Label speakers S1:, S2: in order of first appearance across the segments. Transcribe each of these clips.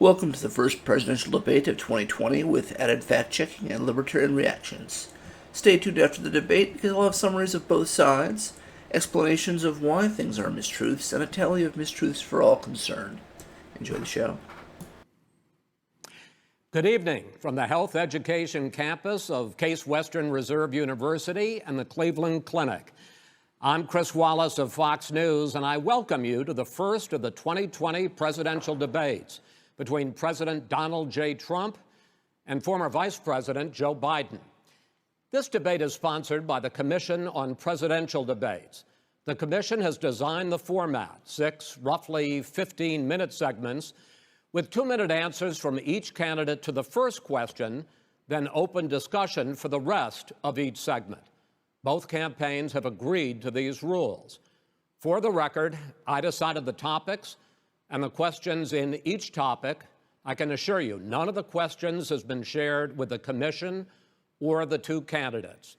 S1: Welcome to the first presidential debate of 2020 with added fact-checking and libertarian reactions. Stay tuned after the debate because I'll have summaries of both sides, explanations of why things are mistruths, and a tally of mistruths for all concerned. Enjoy the show.
S2: Good evening from the Health Education campus of Case Western Reserve University and the Cleveland Clinic. I'm Chris Wallace of Fox News, and I welcome you to the first of the 2020 presidential debates between President Donald J. Trump and former Vice President Joe Biden. This debate is sponsored by the Commission on Presidential Debates. The commission has designed the format, 6 roughly 15-minute segments, with 2-minute answers from each candidate to the first question, then open discussion for the rest of each segment. Both campaigns have agreed to these rules. For the record, I decided the topics and the questions in each topic. I can assure you, none of the questions has been shared with the commission or the two candidates.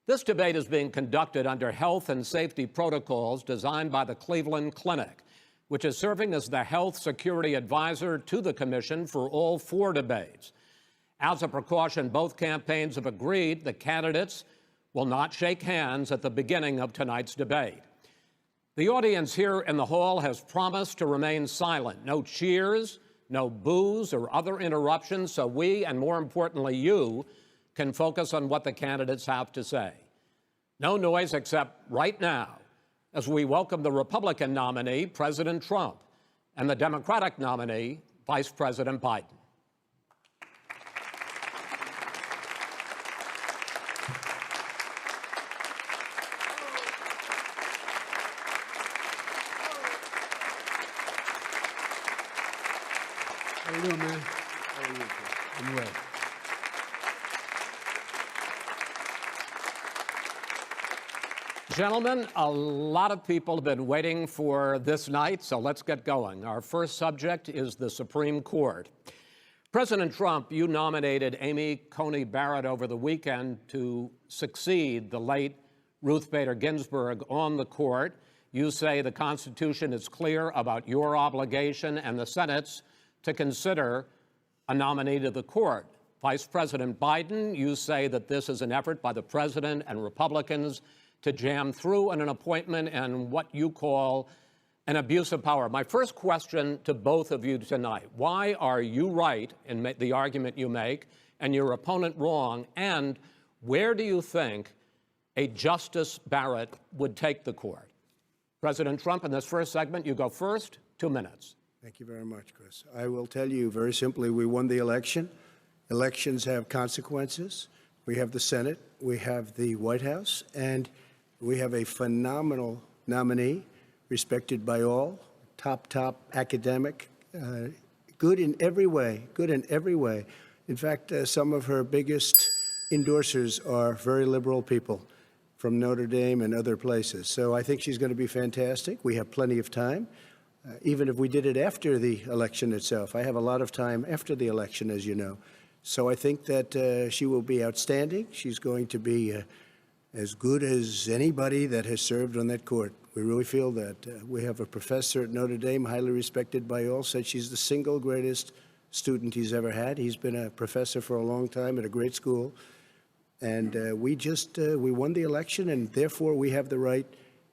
S2: This debate is being conducted under health and safety protocols designed by the Cleveland Clinic, which is serving as the health security advisor to the commission for all 4 debates. As a precaution, both campaigns have agreed the candidates will not shake hands at the beginning of tonight's debate. The audience here in the hall has promised to remain silent. No cheers, no boos or other interruptions, so we, and more importantly you, can focus on what the candidates have to say. No noise except right now, as we welcome the Republican nominee, President Trump, and the Democratic nominee, Vice President Biden.
S3: How you doing, man? How are you? I'm well.
S2: Gentlemen, a lot of people have been waiting for this night, so let's get going. Our first subject is the Supreme Court. President Trump, you nominated Amy Coney Barrett over the weekend to succeed the late Ruth Bader Ginsburg on the court. You say the Constitution is clear about your obligation and the Senate's to consider a nominee to the court. Vice President Biden, you say that this is an effort by the president and Republicans to jam through an appointment and what you call an abuse of power. My first question to both of you tonight: why are you right in the argument you make and your opponent wrong? And where do you think a Justice Barrett would take the court? President Trump, in this first segment, you go first, 2 minutes.
S3: Thank you very much, Chris. I will tell you very simply, we won the election. Elections have consequences. We have the Senate, we have the White House, and we have a phenomenal nominee, respected by all, top academic, good in every way, In fact, some of her biggest endorsers are very liberal people from Notre Dame and other places. So I think she's going to be fantastic. We have plenty of time. Even if we did it after the election itself. I have a lot of time after the election, as you know. So I think that she will be outstanding. She's going to be as good as anybody that has served on that court. We really feel that. We have a professor at Notre Dame, highly respected by all, said she's the single greatest student he's ever had. He's been a professor for a long time at a great school. And we won the election, and therefore we have the right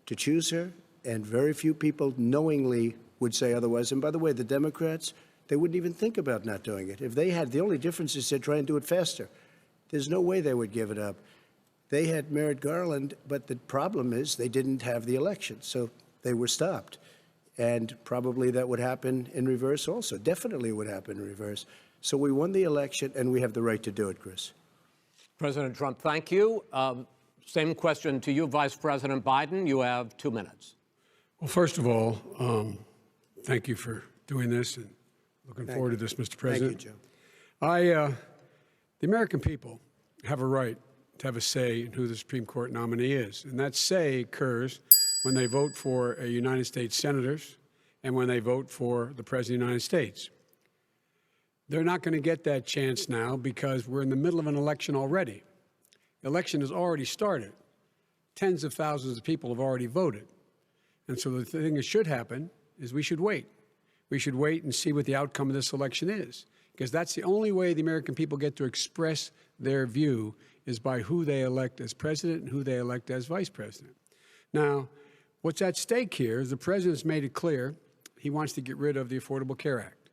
S3: to choose her. And very few people knowingly would say otherwise. And by the way, the Democrats, they wouldn't even think about not doing it. If they had, the only difference is they'd try and do it faster. There's no way they would give it up. They had Merrick Garland, but the problem is they didn't have the election, so they were stopped. And probably that would happen in reverse also. Definitely would happen in reverse. So we won the election, and we have the right to do it, Chris.
S2: President Trump, thank you. Same question to you, Vice President Biden. You have 2 minutes.
S4: Well, first of all, thank you for doing this, and looking forward to this, Mr. President.
S3: Thank you, Joe.
S4: The American people have a right to have a say in who the Supreme Court nominee is, and that say occurs when they vote for United States senators and when they vote for the President of the United States. They're not going to get that chance now because we're in the middle of an election already. The election has already started. Tens of thousands of people have already voted. And so the thing that should happen is we should wait. We should wait and see what the outcome of this election is, because that's the only way the American people get to express their view is by who they elect as president and who they elect as vice president. Now, what's at stake here is the president's made it clear he wants to get rid of the Affordable Care Act.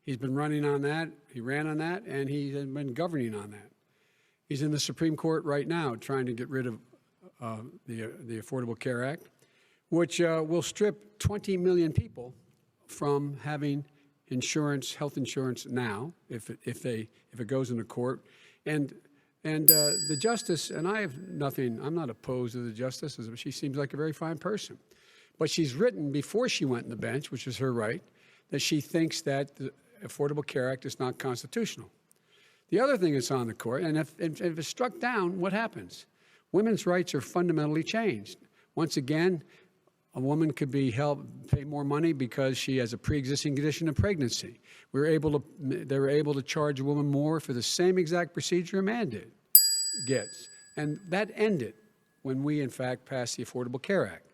S4: He's been running on that, he ran on that, and he's been governing on that. He's in the Supreme Court right now trying to get rid of the Affordable Care Act, which will strip 20 million people from having insurance, health insurance now, if it goes into court. And the justice, and I have nothing, I'm not opposed to the justice. She seems like a very fine person. But she's written before she went on the bench, which is her right, that she thinks that the Affordable Care Act is not constitutional. The other thing that's on the court, and if it's struck down, what happens? Women's rights are fundamentally changed. Once again, a woman could be pay more money because she has a pre-existing condition of pregnancy. They were able to charge a woman more for the same exact procedure a man gets. And that ended when we, in fact, passed the Affordable Care Act.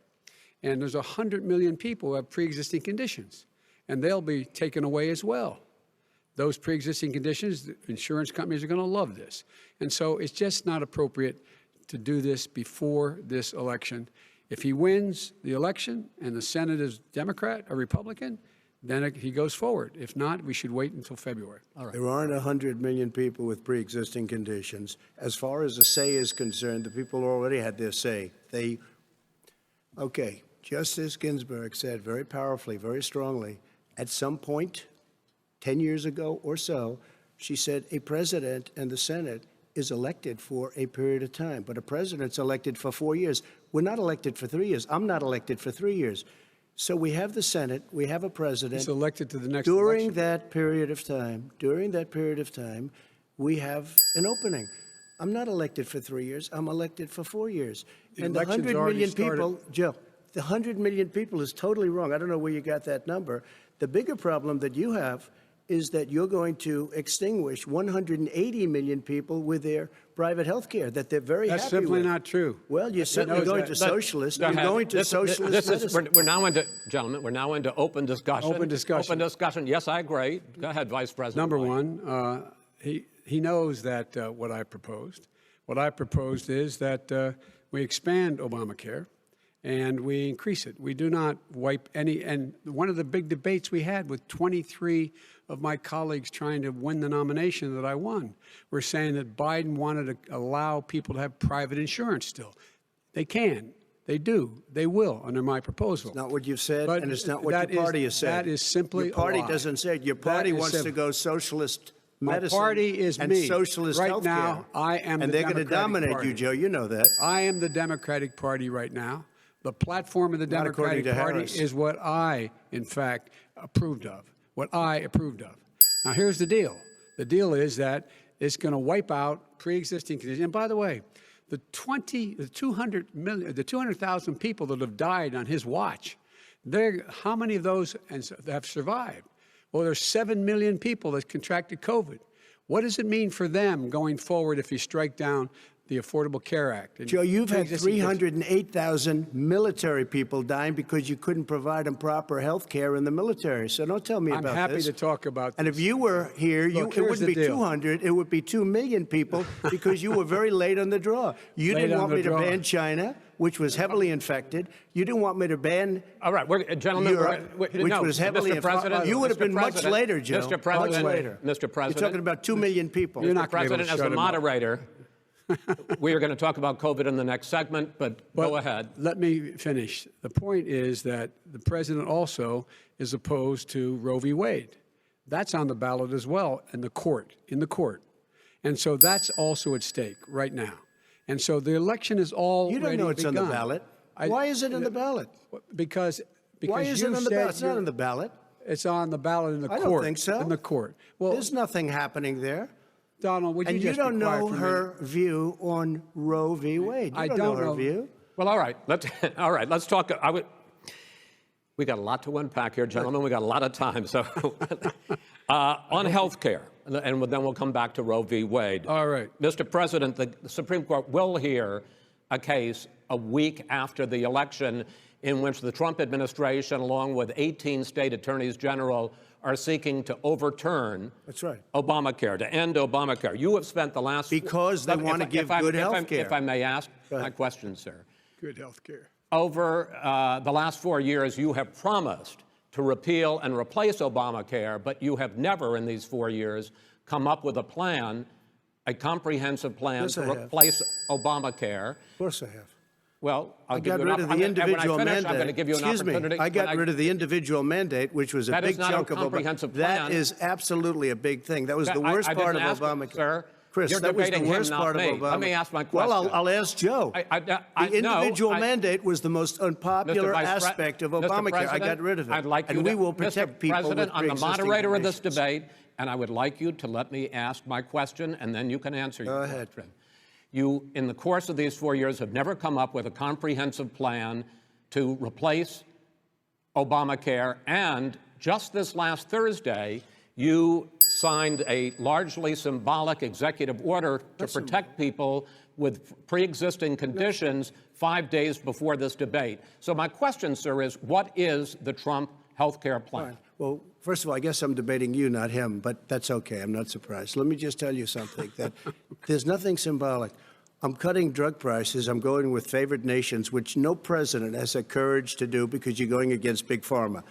S4: And there's 100 million people who have pre-existing conditions, and they'll be taken away as well. Those pre-existing conditions, the insurance companies are going to love this. And so it's just not appropriate to do this before this election. If he wins the election and the Senate is Democrat or Republican, then he goes forward. If not, we should wait until February.
S2: All right.
S3: There aren't 100 million people with pre-existing conditions. As far as the say is concerned, the people already had their say. Okay, Justice Ginsburg said very powerfully, very strongly, at some point, 10 years ago or so, she said a president and the Senate is elected for a period of time, but a president's elected for 4 years. We're not elected for 3 years. I'm not elected for 3 years. So we have the Senate, we have a president.
S4: He's elected to the next
S3: during
S4: election.
S3: that period of time, we have an opening. I'm not elected for 3 years. I'm elected for 4 years. And the 100 million people, Joe, the 100 million people is totally wrong. I don't know where you got that number. The bigger problem that you have is that you're going to extinguish 180 million people with their private health care that they're very happy with.
S4: That's simply not true.
S3: Well, you're certainly going to socialist. You're going to socialist medicine.
S2: We're now into, gentlemen, we're now into open discussion.
S4: Open discussion.
S2: Open discussion. Yes, I agree. Go ahead, Vice President.
S4: Number
S2: White.
S4: one, he knows that what I proposed. What I proposed is that we expand Obamacare and we increase it. We do not wipe any. And one of the big debates we had with 23 of my colleagues trying to win the nomination that I won were saying that Biden wanted to allow people to have private insurance still. They can. They do. They will under my proposal.
S3: It's not what you've said,
S4: But
S3: and it's not what your party has said.
S4: That is simply
S3: your party
S4: a lie.
S3: doesn't say it. Your party wants to go socialist medicine.
S4: My party is
S3: and
S4: me.
S3: socialist
S4: right
S3: healthcare.
S4: now, I am
S3: and
S4: the
S3: they're going to
S4: Democratic
S3: dominate
S4: Party.
S3: you, Joe. You know that.
S4: I am the Democratic Party right now. The platform of the
S3: Not according
S4: Democratic
S3: to
S4: Party
S3: Harris.
S4: is what I, in fact, approved of. What I approved of. Now, here's the deal. The deal is that it's going to wipe out pre-existing conditions. And by the way, the 200,000 people that have died on his watch, how many of those have survived? Well, there's 7 million people that contracted COVID. What does it mean for them going forward if you strike down the Affordable Care Act?
S3: Joe, you've had 308,000 military people dying because you couldn't provide them proper health care in the military. So don't tell me
S4: I'm
S3: about this.
S4: happy to talk about this.
S3: And if you were here,
S4: Look,
S3: it
S4: here's
S3: wouldn't
S4: the
S3: be
S4: deal.
S3: 200, it would be 2 million people because you were very late on the draw. You
S4: Late
S3: didn't
S4: on
S3: want
S4: the
S3: me to
S4: draw.
S3: ban China, which was heavily infected. You didn't want me to ban
S2: All right, gentlemen,
S3: Europe, which was heavily
S2: Mr. President,
S3: You would have been much
S2: President,
S3: later, Joe.
S2: Mr. President,
S3: much later.
S2: Mr. President,
S3: You're talking about 2 million people.
S4: You're
S2: Mr.
S4: not gonna be able to
S2: President, as
S4: shut
S2: the
S4: him up.
S2: moderator, we are going to talk about COVID in the next segment, but go ahead.
S4: Let me finish. The point is that the president also is opposed to Roe v. Wade. That's on the ballot as well in the court. And so that's also at stake right now. And so the election is already
S3: You don't know it's
S4: begun.
S3: on the ballot. Why is it on the ballot?
S4: Because
S3: Why is
S4: you
S3: it on the
S4: said
S3: ballot? It's not on the ballot.
S4: It's on the ballot in the
S3: I
S4: court.
S3: don't think so.
S4: In the court. Well,
S3: There's nothing happening there.
S4: Donald, would you
S3: And
S4: just
S3: you don't
S4: be quiet
S3: know
S4: for a
S3: her
S4: minute?
S3: view on Roe v. Wade. You
S4: I
S3: don't
S4: don't
S3: know her
S4: know.
S3: view.
S2: Well, all right. Let's talk. We got a lot to unpack here, gentlemen. We got a lot of time. So on health care, and then we'll come back to Roe v. Wade.
S4: All right.
S2: Mr. President, the Supreme Court will hear a case a week after the election in which the Trump administration, along with 18 state attorneys general, are seeking to overturn
S3: That's right.
S2: Obamacare, to end Obamacare. You have spent the last...
S3: Because they want to give good health care.
S2: If I may ask my question, sir.
S4: Good health care.
S2: Over the last 4 years, you have promised to repeal and replace Obamacare, but you have never in these 4 years come up with a plan, a comprehensive plan to replace Obamacare.
S3: Of course I have.
S2: Well,
S3: I got rid of the individual mandate.
S2: I'm going to give you an opportunity.
S3: I got rid of the individual mandate, which was a big chunk of
S2: Obamacare.
S3: That is absolutely a big thing. That was the worst part of Obamacare.
S2: Sir,
S3: Chris, that was the worst part of Obama.
S2: Let me ask my question.
S3: Well, I'll ask Joe. The individual mandate was the most unpopular aspect of Obamacare. I got rid of it.
S2: I'd like you
S3: and we will protect people with
S2: President, I'm the moderator of this
S3: conditions.
S2: debate, and I would like you to let me ask my question, and then you can answer your question.
S3: Go ahead.
S2: You, in the course of these 4 years, have never come up with a comprehensive plan to replace Obamacare, and just this last Thursday, you signed a largely symbolic executive order to protect people with pre-existing conditions 5 days before this debate. So my question, sir, is what is the Trump health care plan?
S3: Fine. Well, first of all, I guess I'm debating you, not him, but that's okay. I'm not surprised. Let me just tell you something, that there's nothing symbolic. I'm cutting drug prices. I'm going with favored nations, which no president has the courage to do because you're going against Big Pharma.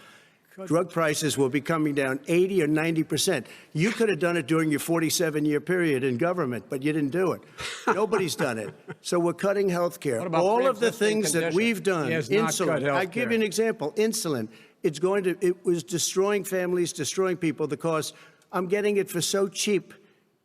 S3: Drug prices will be coming down 80 or 90%. You could have done it during your 47-year period in government, but you didn't do it. Nobody's done it. So we're cutting health care. All of the things that we've done, insulin, I give you an example, insulin, it was destroying families, destroying people. The cost, I'm getting it for so cheap.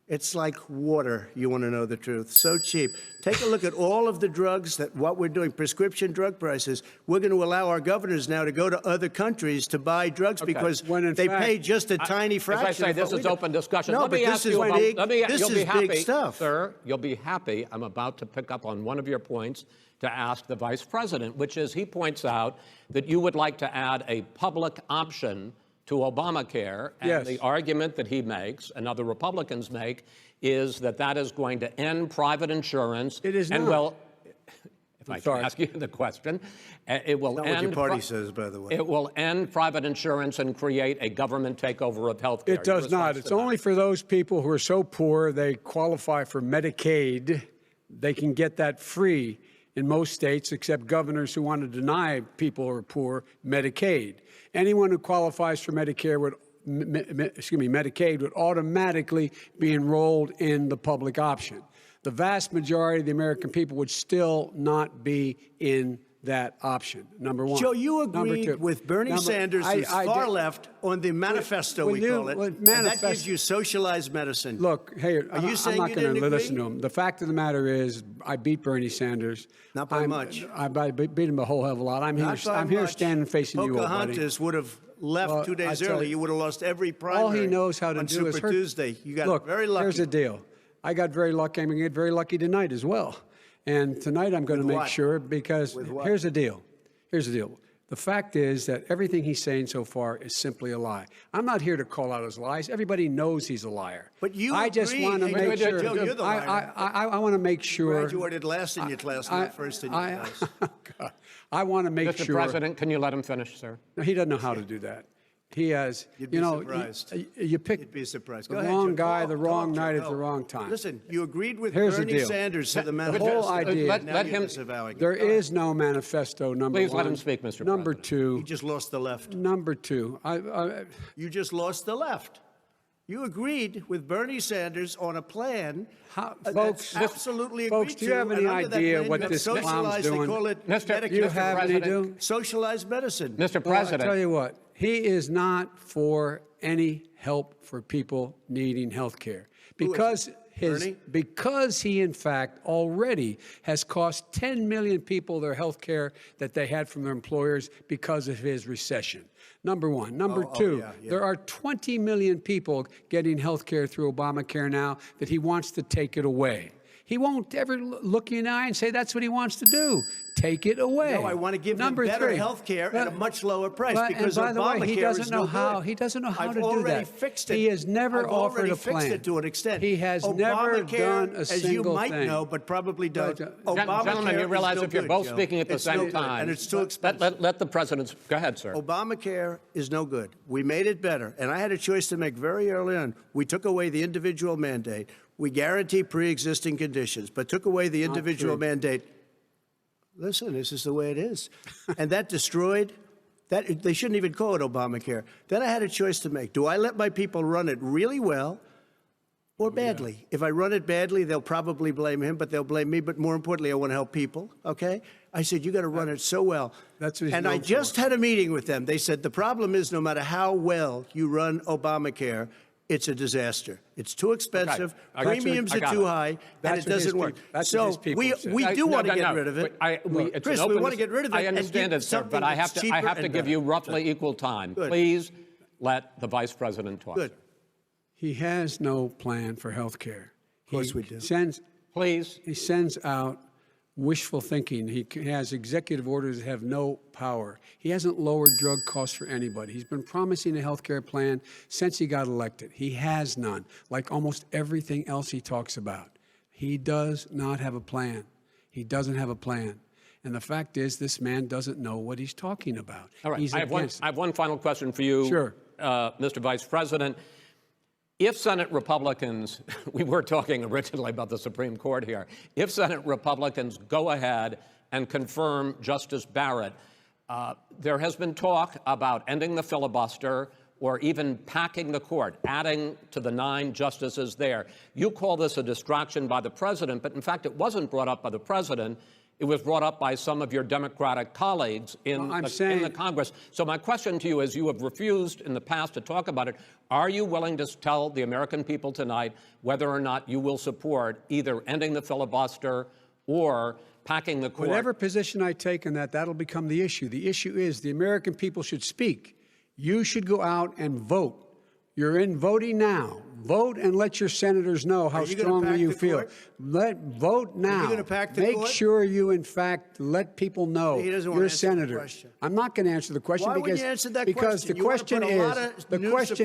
S3: It's like water, you want to know the truth. So cheap. Take a look at all of the drugs what we're doing, prescription drug prices. We're going to allow our governors now to go to other countries to buy drugs because they pay just a tiny fraction.
S2: As I say, this is open discussion.
S3: No,
S2: let
S3: but
S2: me
S3: this
S2: ask
S3: is
S2: you about,
S3: big.
S2: You'll be happy,
S3: big stuff.
S2: Sir, you'll be happy. I'm about to pick up on one of your points to ask the Vice President, which is he points out that you would like to add a public option to Obamacare. And the argument that he makes and other Republicans make is that that is going to end private insurance.
S4: It is
S2: and
S4: not.
S2: Well, if I can ask you the question, it will
S3: Not
S2: end.
S3: what your party says, by the way.
S2: It will end private insurance and create a government takeover of health care.
S4: It does not. It's only for those people who are so poor they qualify for Medicaid. They can get that free in most states, except governors who want to deny people who are poor Medicaid. Anyone who qualifies for Medicare Medicaid would automatically be enrolled in the public option. The vast majority of the American people would still not be in that option, number one.
S3: Joe, you agreed with Bernie Sanders, who's far left, on the manifesto, we call it, and that gives you socialized medicine.
S4: Look, hey,
S3: Are you saying
S4: I'm not
S3: you
S4: going
S3: didn't
S4: to
S3: agree?
S4: listen to him. The fact of the matter is, I beat Bernie Sanders.
S3: Not by much.
S4: I beat him a whole hell of a lot. I'm here standing facing you, old buddy.
S3: Pocahontas would have left 2 days early. You would have lost every primary.
S4: All he knows how to
S3: on
S4: do is
S3: Super
S4: hurt.
S3: Tuesday. You got
S4: Look,
S3: very lucky.
S4: here's the deal. I got very lucky. I'm going to get very lucky tonight as well. And tonight I'm going to make sure, because here's the deal. Here's the deal. The fact is that everything he's saying so far is simply a lie. I'm not here to call out his lies. Everybody knows he's a liar.
S3: But you
S4: I just
S3: agree.
S4: want to make sure.
S3: Joe, you're the liar.
S4: I want to make sure.
S3: Graduated last in your class, not first in your class.
S4: I want to make
S2: Mr.
S4: sure.
S2: President, can you let him finish, sir?
S4: No, he doesn't know how to do that. He has,
S3: You'd be surprised.
S4: You pick
S3: You'd be surprised.
S4: the
S3: Go ahead,
S4: wrong
S3: Joe.
S4: guy,
S3: Talk,
S4: the wrong
S3: Joe,
S4: night
S3: go.
S4: at the wrong time.
S3: Listen, you agreed with
S4: Here's the
S3: Bernie
S4: deal.
S3: Sanders to the
S4: The
S3: manifesto.
S4: whole idea.
S2: Let him.
S4: There is no manifesto, number
S2: Please
S4: one.
S2: let him speak, Mr.
S4: Number
S2: President.
S3: You
S4: two.
S3: just lost the left.
S4: Number two.
S3: You just lost the left. You agreed with Bernie Sanders on a plan
S4: Folks,
S3: that's absolutely
S4: folks,
S3: agreed
S4: do you have
S3: to,
S4: any
S3: and under that
S4: idea
S3: plan,
S4: what
S3: you have
S4: this clown's
S3: socialized,
S4: doing?
S3: They call it
S2: Mr.
S3: Medicare.
S4: You have any
S2: President.
S4: do?
S3: Socialized medicine.
S2: Mr.
S4: Well,
S2: President.
S4: I tell you what, he is not for any help for people needing health care. Because
S3: Bernie?
S4: because he, in fact, already has cost 10 million people their health care that they had from their employers because of his recession. Number one. Number two, there are 20 million people getting health care through Obamacare now that he wants to take it away. He won't ever look you in the eye and say that's what he wants to do. Take it away.
S3: No, I want to give them better health care at a much lower price because
S4: and by the way,
S3: Obamacare
S4: he doesn't
S3: is
S4: know
S3: no
S4: how.
S3: good.
S4: He doesn't know how
S3: I've
S4: to do that.
S3: already fixed it.
S4: He has never
S3: I've
S4: offered
S3: already
S4: a plan.
S3: fixed it to an extent.
S4: He has never done a
S3: as you
S4: single
S3: might
S4: thing.
S3: know, but probably don't.
S2: Gentlemen, you realize if you're both speaking at the same time,
S3: and it's too expensive.
S2: let the president. Go ahead, sir.
S3: Obamacare is no good. We made it better, and I had a choice to make very early on. We took away the individual mandate. We guarantee pre-existing conditions, but took away the individual mandate. Listen, this is the way it is. And that destroyed, they shouldn't even call it Obamacare. Then I had a choice to make. Do I let my people run it really well or badly? Yeah. If I run it badly, they'll probably blame him, but they'll blame me. But more importantly, I want to help people, okay? I said, you got to run it so well.
S4: That's what he's
S3: and I just had a meeting with them. They said, the problem is no matter how well you run Obamacare, it's a disaster. It's too expensive.
S2: Okay.
S3: Premiums are too high, and it doesn't work. So we do want to get rid of it. Chris, we want to get rid of it.
S2: I understand it, sir, but I have to give you roughly equal time.
S3: Good.
S2: Please let the vice president talk.
S3: Good.
S4: He has no plan for health care.
S3: Of course we do.
S4: He sends out wishful thinking. He has executive orders that have no power. He hasn't lowered drug costs for anybody. He's been promising a health care plan since he got elected. He has none, like almost everything else he talks about. He does not have a plan. He doesn't have a plan. And the fact is, this man doesn't know what he's talking about.
S2: All right. I have one final question for you,
S4: sure.
S2: Mr. Vice President. If Senate Republicans, we were talking originally about the Supreme Court here, if Senate Republicans go ahead and confirm Justice Barrett, there has been talk about ending the filibuster or even packing the court, adding to the 9 justices there. You call this a distraction by the president, but in fact it wasn't brought up by the president. It was brought up by some of your Democratic colleagues in the Congress. So my question to you is, you have refused in the past to talk about it. Are you willing to tell the American people tonight whether or not you will support either ending the filibuster or packing the court?
S4: Whatever position I take on that, that'll become the issue. The issue is the American people should speak. You should go out and vote. You're in voting now. Vote and let your senators know how strongly you feel. Vote now.
S3: Are you going to pack the court?
S4: Make sure you, in fact, let people know you're a senator.
S3: Question.
S4: I'm not going to answer the question
S3: Why
S4: because
S3: wouldn't you answer that
S4: because
S3: question?
S4: the question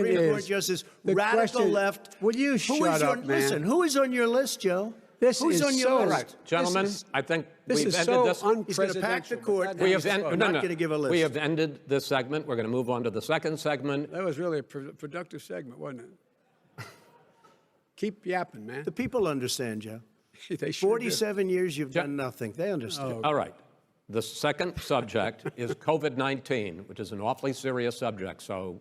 S4: is
S3: radical left.
S4: Will you shut up, man?
S3: Listen, who is on your list, Joe? Who's on your list?
S2: Right. Gentlemen, I think
S4: this
S2: we've
S4: is
S2: ended
S4: so
S2: this.
S3: He's going to pack the court.
S2: We're
S3: not going to give a list.
S2: We have ended this segment. We're going to move on to the second segment.
S4: That was really a productive segment, wasn't it? Keep yapping, man.
S3: The people understand, Joe.
S4: They sure
S3: 47 years you've done nothing. They understand.
S2: All right. The second subject is COVID-19, which is an awfully serious subject, so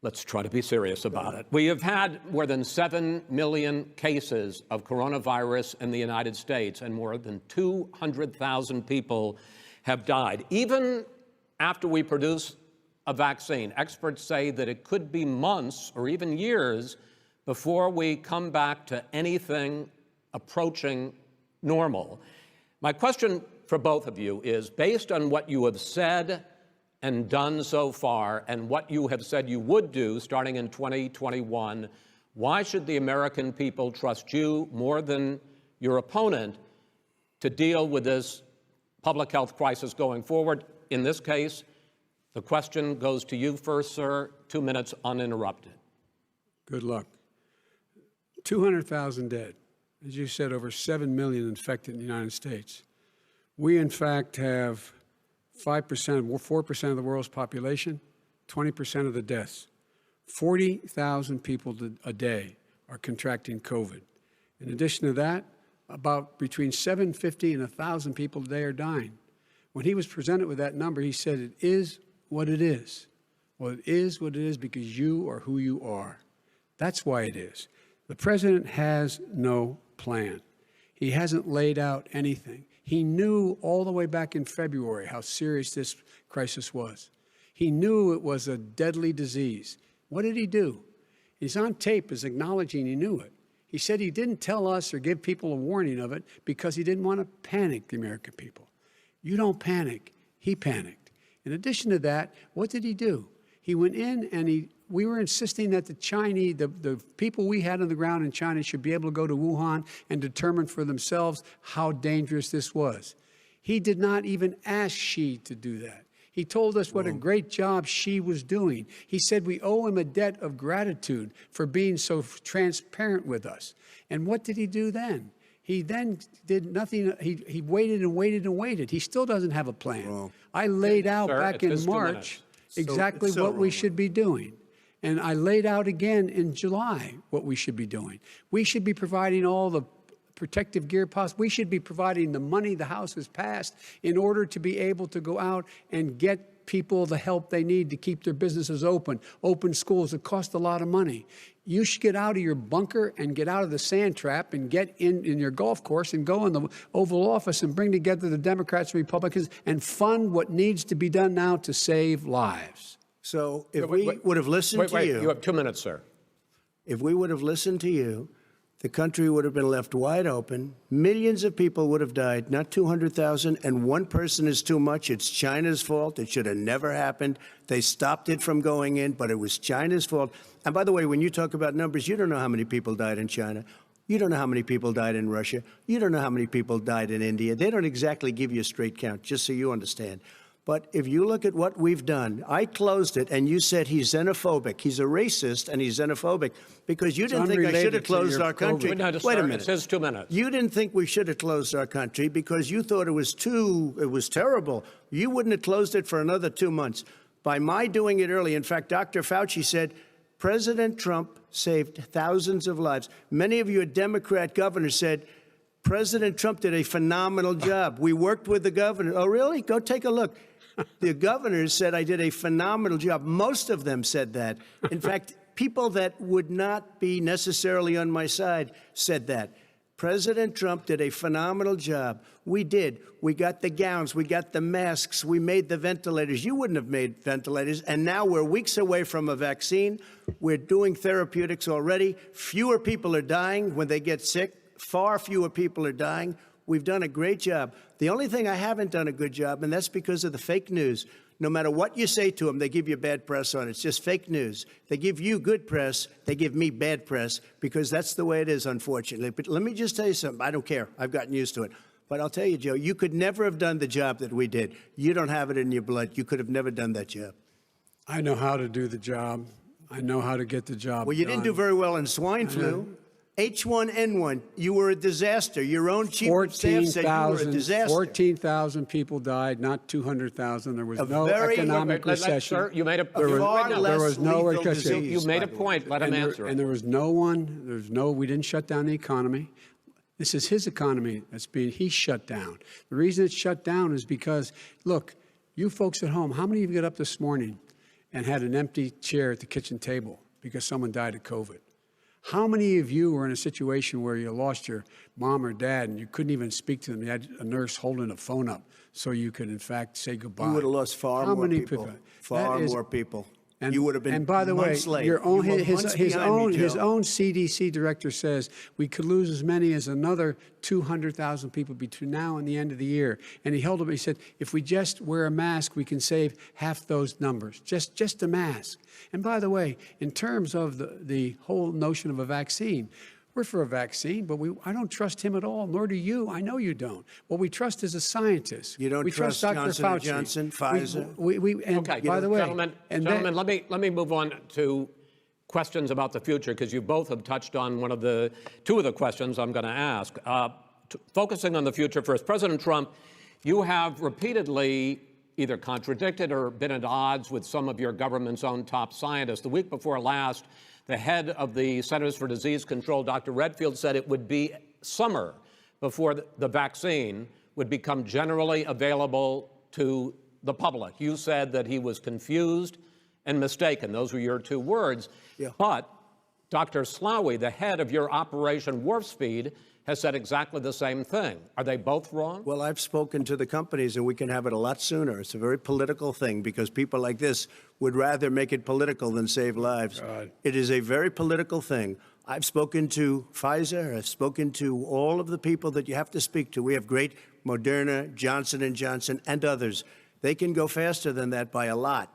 S2: let's try to be serious about it. We have had more than 7 million cases of coronavirus in the United States, and more than 200,000 people have died. Even after we produce a vaccine, experts say that it could be months or even years before we come back to anything approaching normal. My question for both of you is, based on what you have said and done so far and what you have said you would do starting in 2021, why should the American people trust you more than your opponent to deal with this public health crisis going forward? In this case, the question goes to you first, sir. 2 minutes uninterrupted.
S4: Good luck. 200,000 dead. As you said, over 7 million infected in the United States. We, in fact, have 4% of the world's population, 20% of the deaths. 40,000 people a day are contracting COVID. In addition to that, about between 750 and 1,000 people a day are dying. When he was presented with that number, he said, it is what it is. Well, it is what it is because you are who you are. That's why it is. The president has no plan. He hasn't laid out anything. He knew all the way back in February how serious this crisis was. He knew it was a deadly disease. What did he do? He's on tape as acknowledging he knew it. He said he didn't tell us or give people a warning of it because he didn't want to panic the American people. You don't panic. He panicked. In addition to that, what did he do? He went in and he we were insisting that the Chinese, the people we had on the ground in China should be able to go to Wuhan and determine for themselves how dangerous this was. He did not even ask Xi to do that. He told us what a great job Xi was doing. He said we owe him a debt of gratitude for being so transparent with us. And what did he do then? He then did nothing. He waited and waited and waited. He still doesn't have a plan.
S3: Wrong.
S4: I laid out
S2: Sir,
S4: back
S2: it's
S4: in
S2: just 2
S4: March
S2: minutes.
S4: exactly
S3: So
S4: what we
S3: wrong.
S4: should be doing. And I laid out again in July what we should be doing. We should be providing all the protective gear possible. We should be providing the money the House has passed in order to be able to go out and get people the help they need to keep their businesses open schools. It costs a lot of money. You should get out of your bunker and get out of the sand trap and get in your golf course and go in the Oval Office and bring together the Democrats and Republicans and fund what needs to be done now to save lives.
S3: So if we would have listened to you.
S2: You have 2 minutes, sir.
S3: If we would have listened to you, the country would have been left wide open. Millions of people would have died, not 200,000, and one person is too much. It's China's fault. It should have never happened. They stopped it from going in, but it was China's fault. And by the way, when you talk about numbers, you don't know how many people died in China. You don't know how many people died in Russia. You don't know how many people died in India. They don't exactly give you a straight count, just so you understand. But if you look at what we've done, I closed it, and you said he's xenophobic. He's a racist, and he's xenophobic because you didn't think I should have
S4: unrelated to
S3: closed
S4: your
S3: our country.
S2: COVID. No, just
S3: Wait a
S2: start.
S3: minute.
S2: It says 2 minutes.
S3: You didn't think we should have closed our country because you thought it was terrible. You wouldn't have closed it for another 2 months. By my doing it early, in fact, Dr. Fauci said, President Trump saved thousands of lives. Many of your Democrat governors said, President Trump did a phenomenal job. We worked with the governor. Oh, really? Go take a look. The governors said I did a phenomenal job. Most of them said that. In fact, people that would not be necessarily on my side said that. President Trump did a phenomenal job. We did. We got the gowns. We got the masks. We made the ventilators. You wouldn't have made ventilators. And now we're weeks away from a vaccine. We're doing therapeutics already. Fewer people are dying when they get sick. Far fewer people are dying. We've done a great job. The only thing I haven't done a good job, and that's because of the fake news. No matter what you say to them, they give you bad press on it. It's just fake news. They give you good press. They give me bad press because that's the way it is, unfortunately. But let me just tell you something. I don't care. I've gotten used to it. But I'll tell you, Joe, you could never have done the job that we did. You don't have it in your blood. You could have never done that job.
S4: I know how to do the job. I know how to get the job
S3: Well, you didn't do
S4: done.
S3: very well in swine flu. H1N1, you were a disaster. Your own chief of staff said you were a disaster.
S4: 14,000 people died, not 200,000. There was
S3: A
S4: no
S3: very-
S4: economic recession.
S2: Sir, you made a
S3: There was-
S2: Wait, no,
S3: less
S4: there was no
S3: lethal
S4: recession.
S3: disease,
S2: You made
S3: by
S2: a
S3: the way.
S2: point. Let him answer
S4: And
S2: it.
S4: there was we didn't shut down the economy. This is his economy he's shut down. The reason it's shut down is because, look, you folks at home, how many of you got up this morning and had an empty chair at the kitchen table because someone died of COVID? How many of you were in a situation where you lost your mom or dad and you couldn't even speak to them? You had a nurse holding a phone up so you could, in fact, say goodbye.
S3: You would have lost far
S4: How
S3: more
S4: many
S3: people.
S4: That
S3: Far
S4: is-
S3: more people.
S4: And,
S3: You would have been
S4: and by the way,
S3: months late.
S4: your own,
S3: You were
S4: his
S3: months behind me,
S4: his
S3: Joe.
S4: own CDC director says we could lose as many as another 200,000 people between now and the end of the year. And he held up. He said, if we just wear a mask, we can save half those numbers. Just a mask. And by the way, in terms of the whole notion of a vaccine. We're for a vaccine, but I don't trust him at all, nor do you. I know you don't. What we trust is a scientist.
S3: You don't
S4: we
S3: trust
S4: Dr.
S3: Johnson
S4: Fauci.
S3: & Johnson, Pfizer?
S4: And
S2: Okay,
S4: by the way,
S2: gentlemen, let me move on to questions about the future because you both have touched on two of the questions I'm going to ask. Focusing on the future first, President Trump, you have repeatedly either contradicted or been at odds with some of your government's own top scientists. The week before last, the head of the Centers for Disease Control, Dr. Redfield, said it would be summer before the vaccine would become generally available to the public. You said that he was confused and mistaken. Those were your two words.
S3: Yeah.
S2: But Dr. Slaoui, the head of your Operation Warp Speed, has said exactly the same thing. Are they both wrong?
S3: Well, I've spoken to the companies, and we can have it a lot sooner. It's a very political thing because people like this would rather make it political than save lives.
S4: God.
S3: It is a very political thing. I've spoken to Pfizer. I've spoken to all of the people that you have to speak to. We have great Moderna, Johnson & Johnson, and others. They can go faster than that by a lot.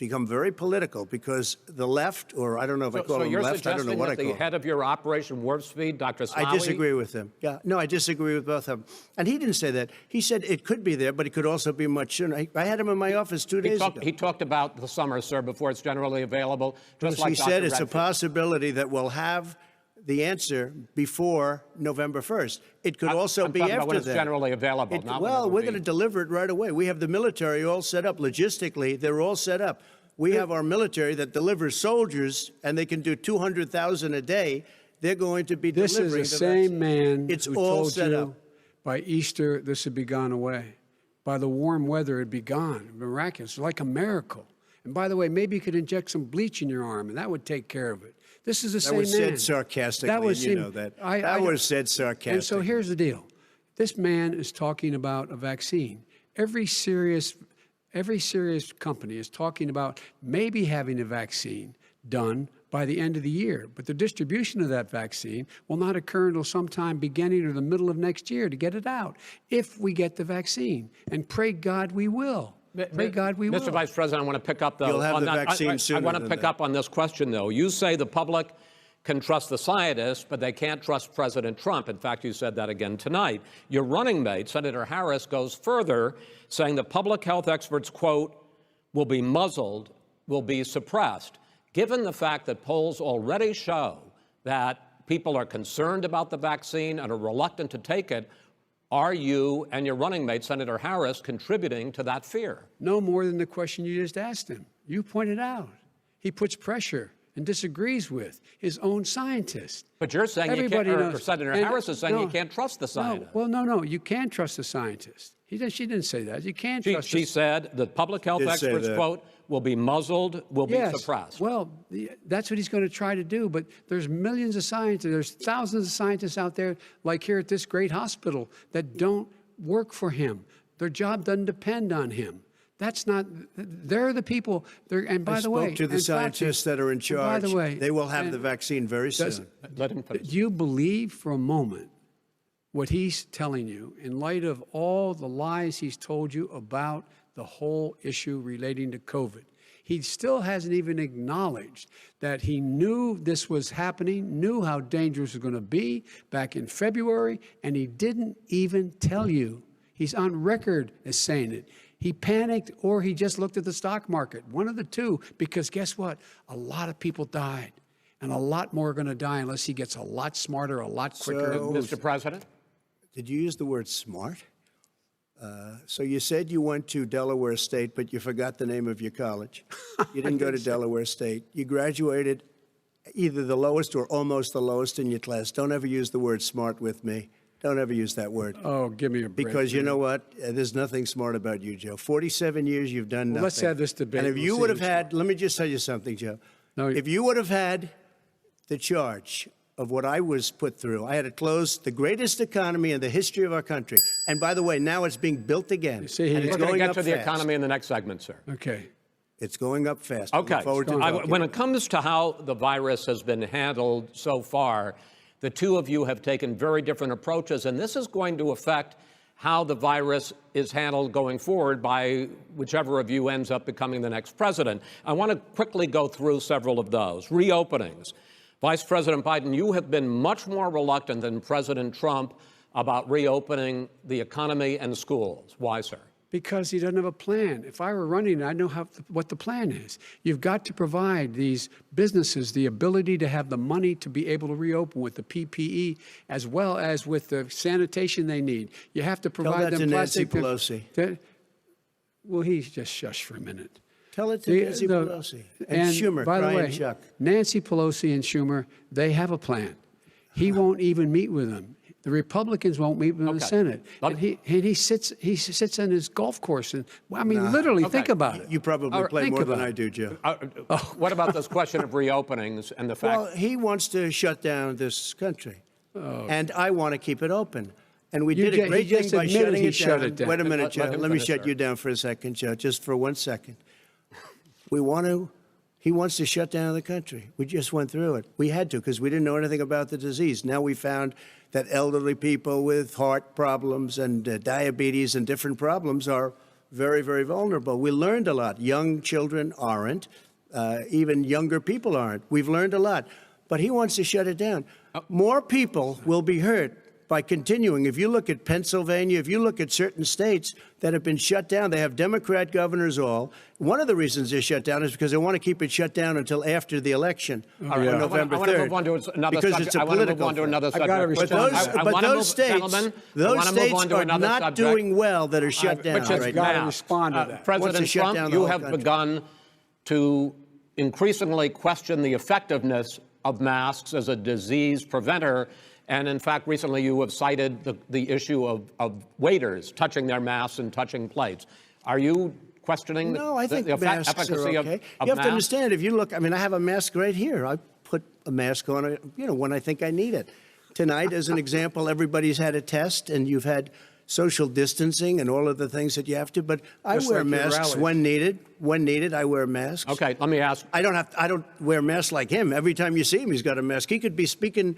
S3: become very political because the left, or I don't know if I call
S2: So
S3: them
S2: you're
S3: left, I don't know
S2: suggesting
S3: what I
S2: that
S3: call
S2: the
S3: them.
S2: head of your Operation Warp Speed, Dr. Slawi?
S3: I disagree with him. Yeah, no, I disagree with both of them. And he didn't say that. He said it could be there, but it could also be much sooner. I had him in my office 2 days ago.
S2: He talked about the summer, sir, before it's generally available. Just like
S3: He
S2: Dr.
S3: said it's a
S2: Redfield.
S3: possibility that we'll have the answer before November 1st. It could also
S2: I'm
S3: be
S2: talking
S3: after
S2: about when it's
S3: that.
S2: generally available, not when
S3: Well,
S2: it will
S3: we're
S2: be.
S3: going to deliver it right away. We have the military all set up. Logistically, they're all set up. We have our military that delivers soldiers, and they can do 200,000 a day. They're going to be
S4: This
S3: delivering
S4: is the
S3: the
S4: same
S3: vaccine.
S4: man
S3: It's
S4: who
S3: all
S4: told
S3: set
S4: you
S3: up.
S4: by Easter this would be gone away. By the warm weather, it'd be gone. Miraculous, like a miracle. And by the way, maybe you could inject some bleach in your arm, and that would take care of it. This is the same man.
S3: That was said sarcastically,
S4: That was
S3: you
S4: him-
S3: know that.
S4: I-
S3: That was said
S4: And
S3: sarcastically.
S4: so here's the deal. This man is talking about a vaccine. Every serious company is talking about maybe having a vaccine done by the end of the year. But the distribution of that vaccine will not occur until sometime beginning or the middle of next year to get it out, if we get the vaccine. And pray God we will. Pray God we will.
S2: Mr. Vice President, I want to pick up, though,
S3: You'll have
S2: on
S3: the
S2: that.
S3: vaccine
S2: I
S3: sooner
S2: want to
S3: than
S2: pick
S3: that.
S2: up on this question, though. You say the public can trust the scientists, but they can't trust President Trump. In fact, you said that again tonight. Your running mate, Senator Harris, goes further, saying the public health experts, quote, will be muzzled, will be suppressed. Given the fact that polls already show that people are concerned about the vaccine and are reluctant to take it, are you and your running mate, Senator Harris, contributing to that fear?
S4: No more than the question you just asked him. You pointed out. He puts pressure and disagrees with his own scientists.
S2: But you're saying you can't, or Senator Harris is saying you can't trust the scientists.
S4: No, you can trust the scientists. She didn't say that. You can't trust
S2: She said the public health
S3: Did say
S2: experts,
S3: that.
S2: quote, will be muzzled, will be suppressed.
S4: Well, that's what he's going to try to do. But there's millions of scientists, there's thousands of scientists out there, like here at this great hospital, that don't work for him. Their job doesn't depend on him. That's not, they're the people, and by the way.
S3: I spoke to the scientists that are in charge.
S4: By the way.
S3: They will have the vaccine very soon.
S2: Let him finish.
S4: Do you believe for a moment what he's telling you in light of all the lies he's told you about the whole issue relating to COVID? He still hasn't even acknowledged that he knew this was happening, knew how dangerous it was going to be back in February, and he didn't even tell you. He's on record as saying it. He panicked or he just looked at the stock market, one of the two, because guess what? A lot of people died, and a lot more are going to die unless he gets a lot smarter, a lot quicker.
S2: Mr. President?
S3: Did you use the word smart? So you said you went to Delaware State, but you forgot the name of your college. You didn't go to Delaware State. You graduated either the lowest or almost the lowest in your class. Don't ever use the word smart with me. Don't ever use that word.
S4: Oh, give me a break.
S3: Because you know what? There's nothing smart about you, Joe. 47 years, you've done nothing.
S4: Let's have this debate.
S3: And if
S4: We'll
S3: you
S4: see
S3: would have
S4: who's
S3: had, let me just tell you something, Joe.
S4: No,
S3: if you would have had the charge of what I was put through, I had to close the greatest economy in the history of our country. And by the way, now it's being built again.
S4: see,
S3: and it's
S2: We're going to
S3: going
S2: get
S3: up
S2: to the
S3: fast.
S2: economy in the next segment, sir.
S4: Okay.
S3: It's going up fast.
S2: Okay.
S3: Look forward to talking.
S2: When it comes to how the virus has been handled so far, the two of you have taken very different approaches, and this is going to affect how the virus is handled going forward by whichever of you ends up becoming the next president. I want to quickly go through several of those. Reopenings. Vice President Biden, you have been much more reluctant than President Trump about reopening the economy and schools. Why, sir?
S4: Because he doesn't have a plan. If I were running, I'd know what the plan is. You've got to provide these businesses the ability to have the money to be able to reopen with the PPE as well as with the sanitation they need. You have to provide
S3: Tell that
S4: them
S3: to Nancy
S4: plastic.
S3: Pelosi.
S4: Well, he's just shush for a minute.
S3: Tell it to Nancy Pelosi. And Schumer,
S4: by the
S3: Brian
S4: way,
S3: Chuck.
S4: Nancy Pelosi and Schumer, they have a plan. He won't even meet with them. The Republicans won't meet with the Senate. And he sits on his golf course. And I mean, literally, think about it.
S3: You probably play
S4: Think
S3: more than
S4: about
S3: I
S4: it.
S3: do, Joe.
S2: What about this question of reopenings and the fact?
S3: Well, he wants to shut down this country. And I want to keep it open. And we did a great thing by shutting it down. Wait a minute, Joe. Let me shut you down for a second, Joe, just for 1 second. He wants to shut down the country. We just went through it. We had to because we didn't know anything about the disease. Now we found that elderly people with heart problems and diabetes and different problems are very, very vulnerable. We learned a lot. Young children aren't. Even younger people aren't. We've learned a lot. But he wants to shut it down. More people will be hurt by continuing. If you look at Pennsylvania, if you look at certain states that have been shut down, they have Democrat governors all. One of the reasons they're shut down is because they want to keep it shut down until after the election on November 3rd.
S2: I want to move on to another
S3: because
S2: subject.
S3: it's a
S2: I want to move
S3: political
S2: on to another
S4: I've got to
S2: subject.
S4: respond.
S3: But those states are not doing well that are shut down
S2: Which is
S3: right
S4: got
S3: now.
S4: to respond to that.
S2: President
S3: shut
S2: Trump,
S3: down the
S2: you
S3: whole
S2: have
S3: country.
S2: begun to increasingly question the effectiveness of masks as a disease preventer. And in fact, recently you have cited the issue of waiters touching their masks and touching plates. Are you questioning
S3: No, I think
S2: the
S3: masks
S2: efficacy
S3: are
S2: of
S3: okay.
S2: of
S3: You have
S2: masks?
S3: to understand, if you look, I mean, I have a mask right here. I put a mask on, when I think I need it. Tonight, as an example, everybody's had a test, and you've had social distancing and all of the things that you have to. But I
S4: Just
S3: wear
S4: like your
S3: masks
S4: rallies.
S3: when needed. When needed, I wear masks.
S2: Okay, let me ask.
S3: I don't wear masks like him. Every time you see him, he's got a mask. He could be speaking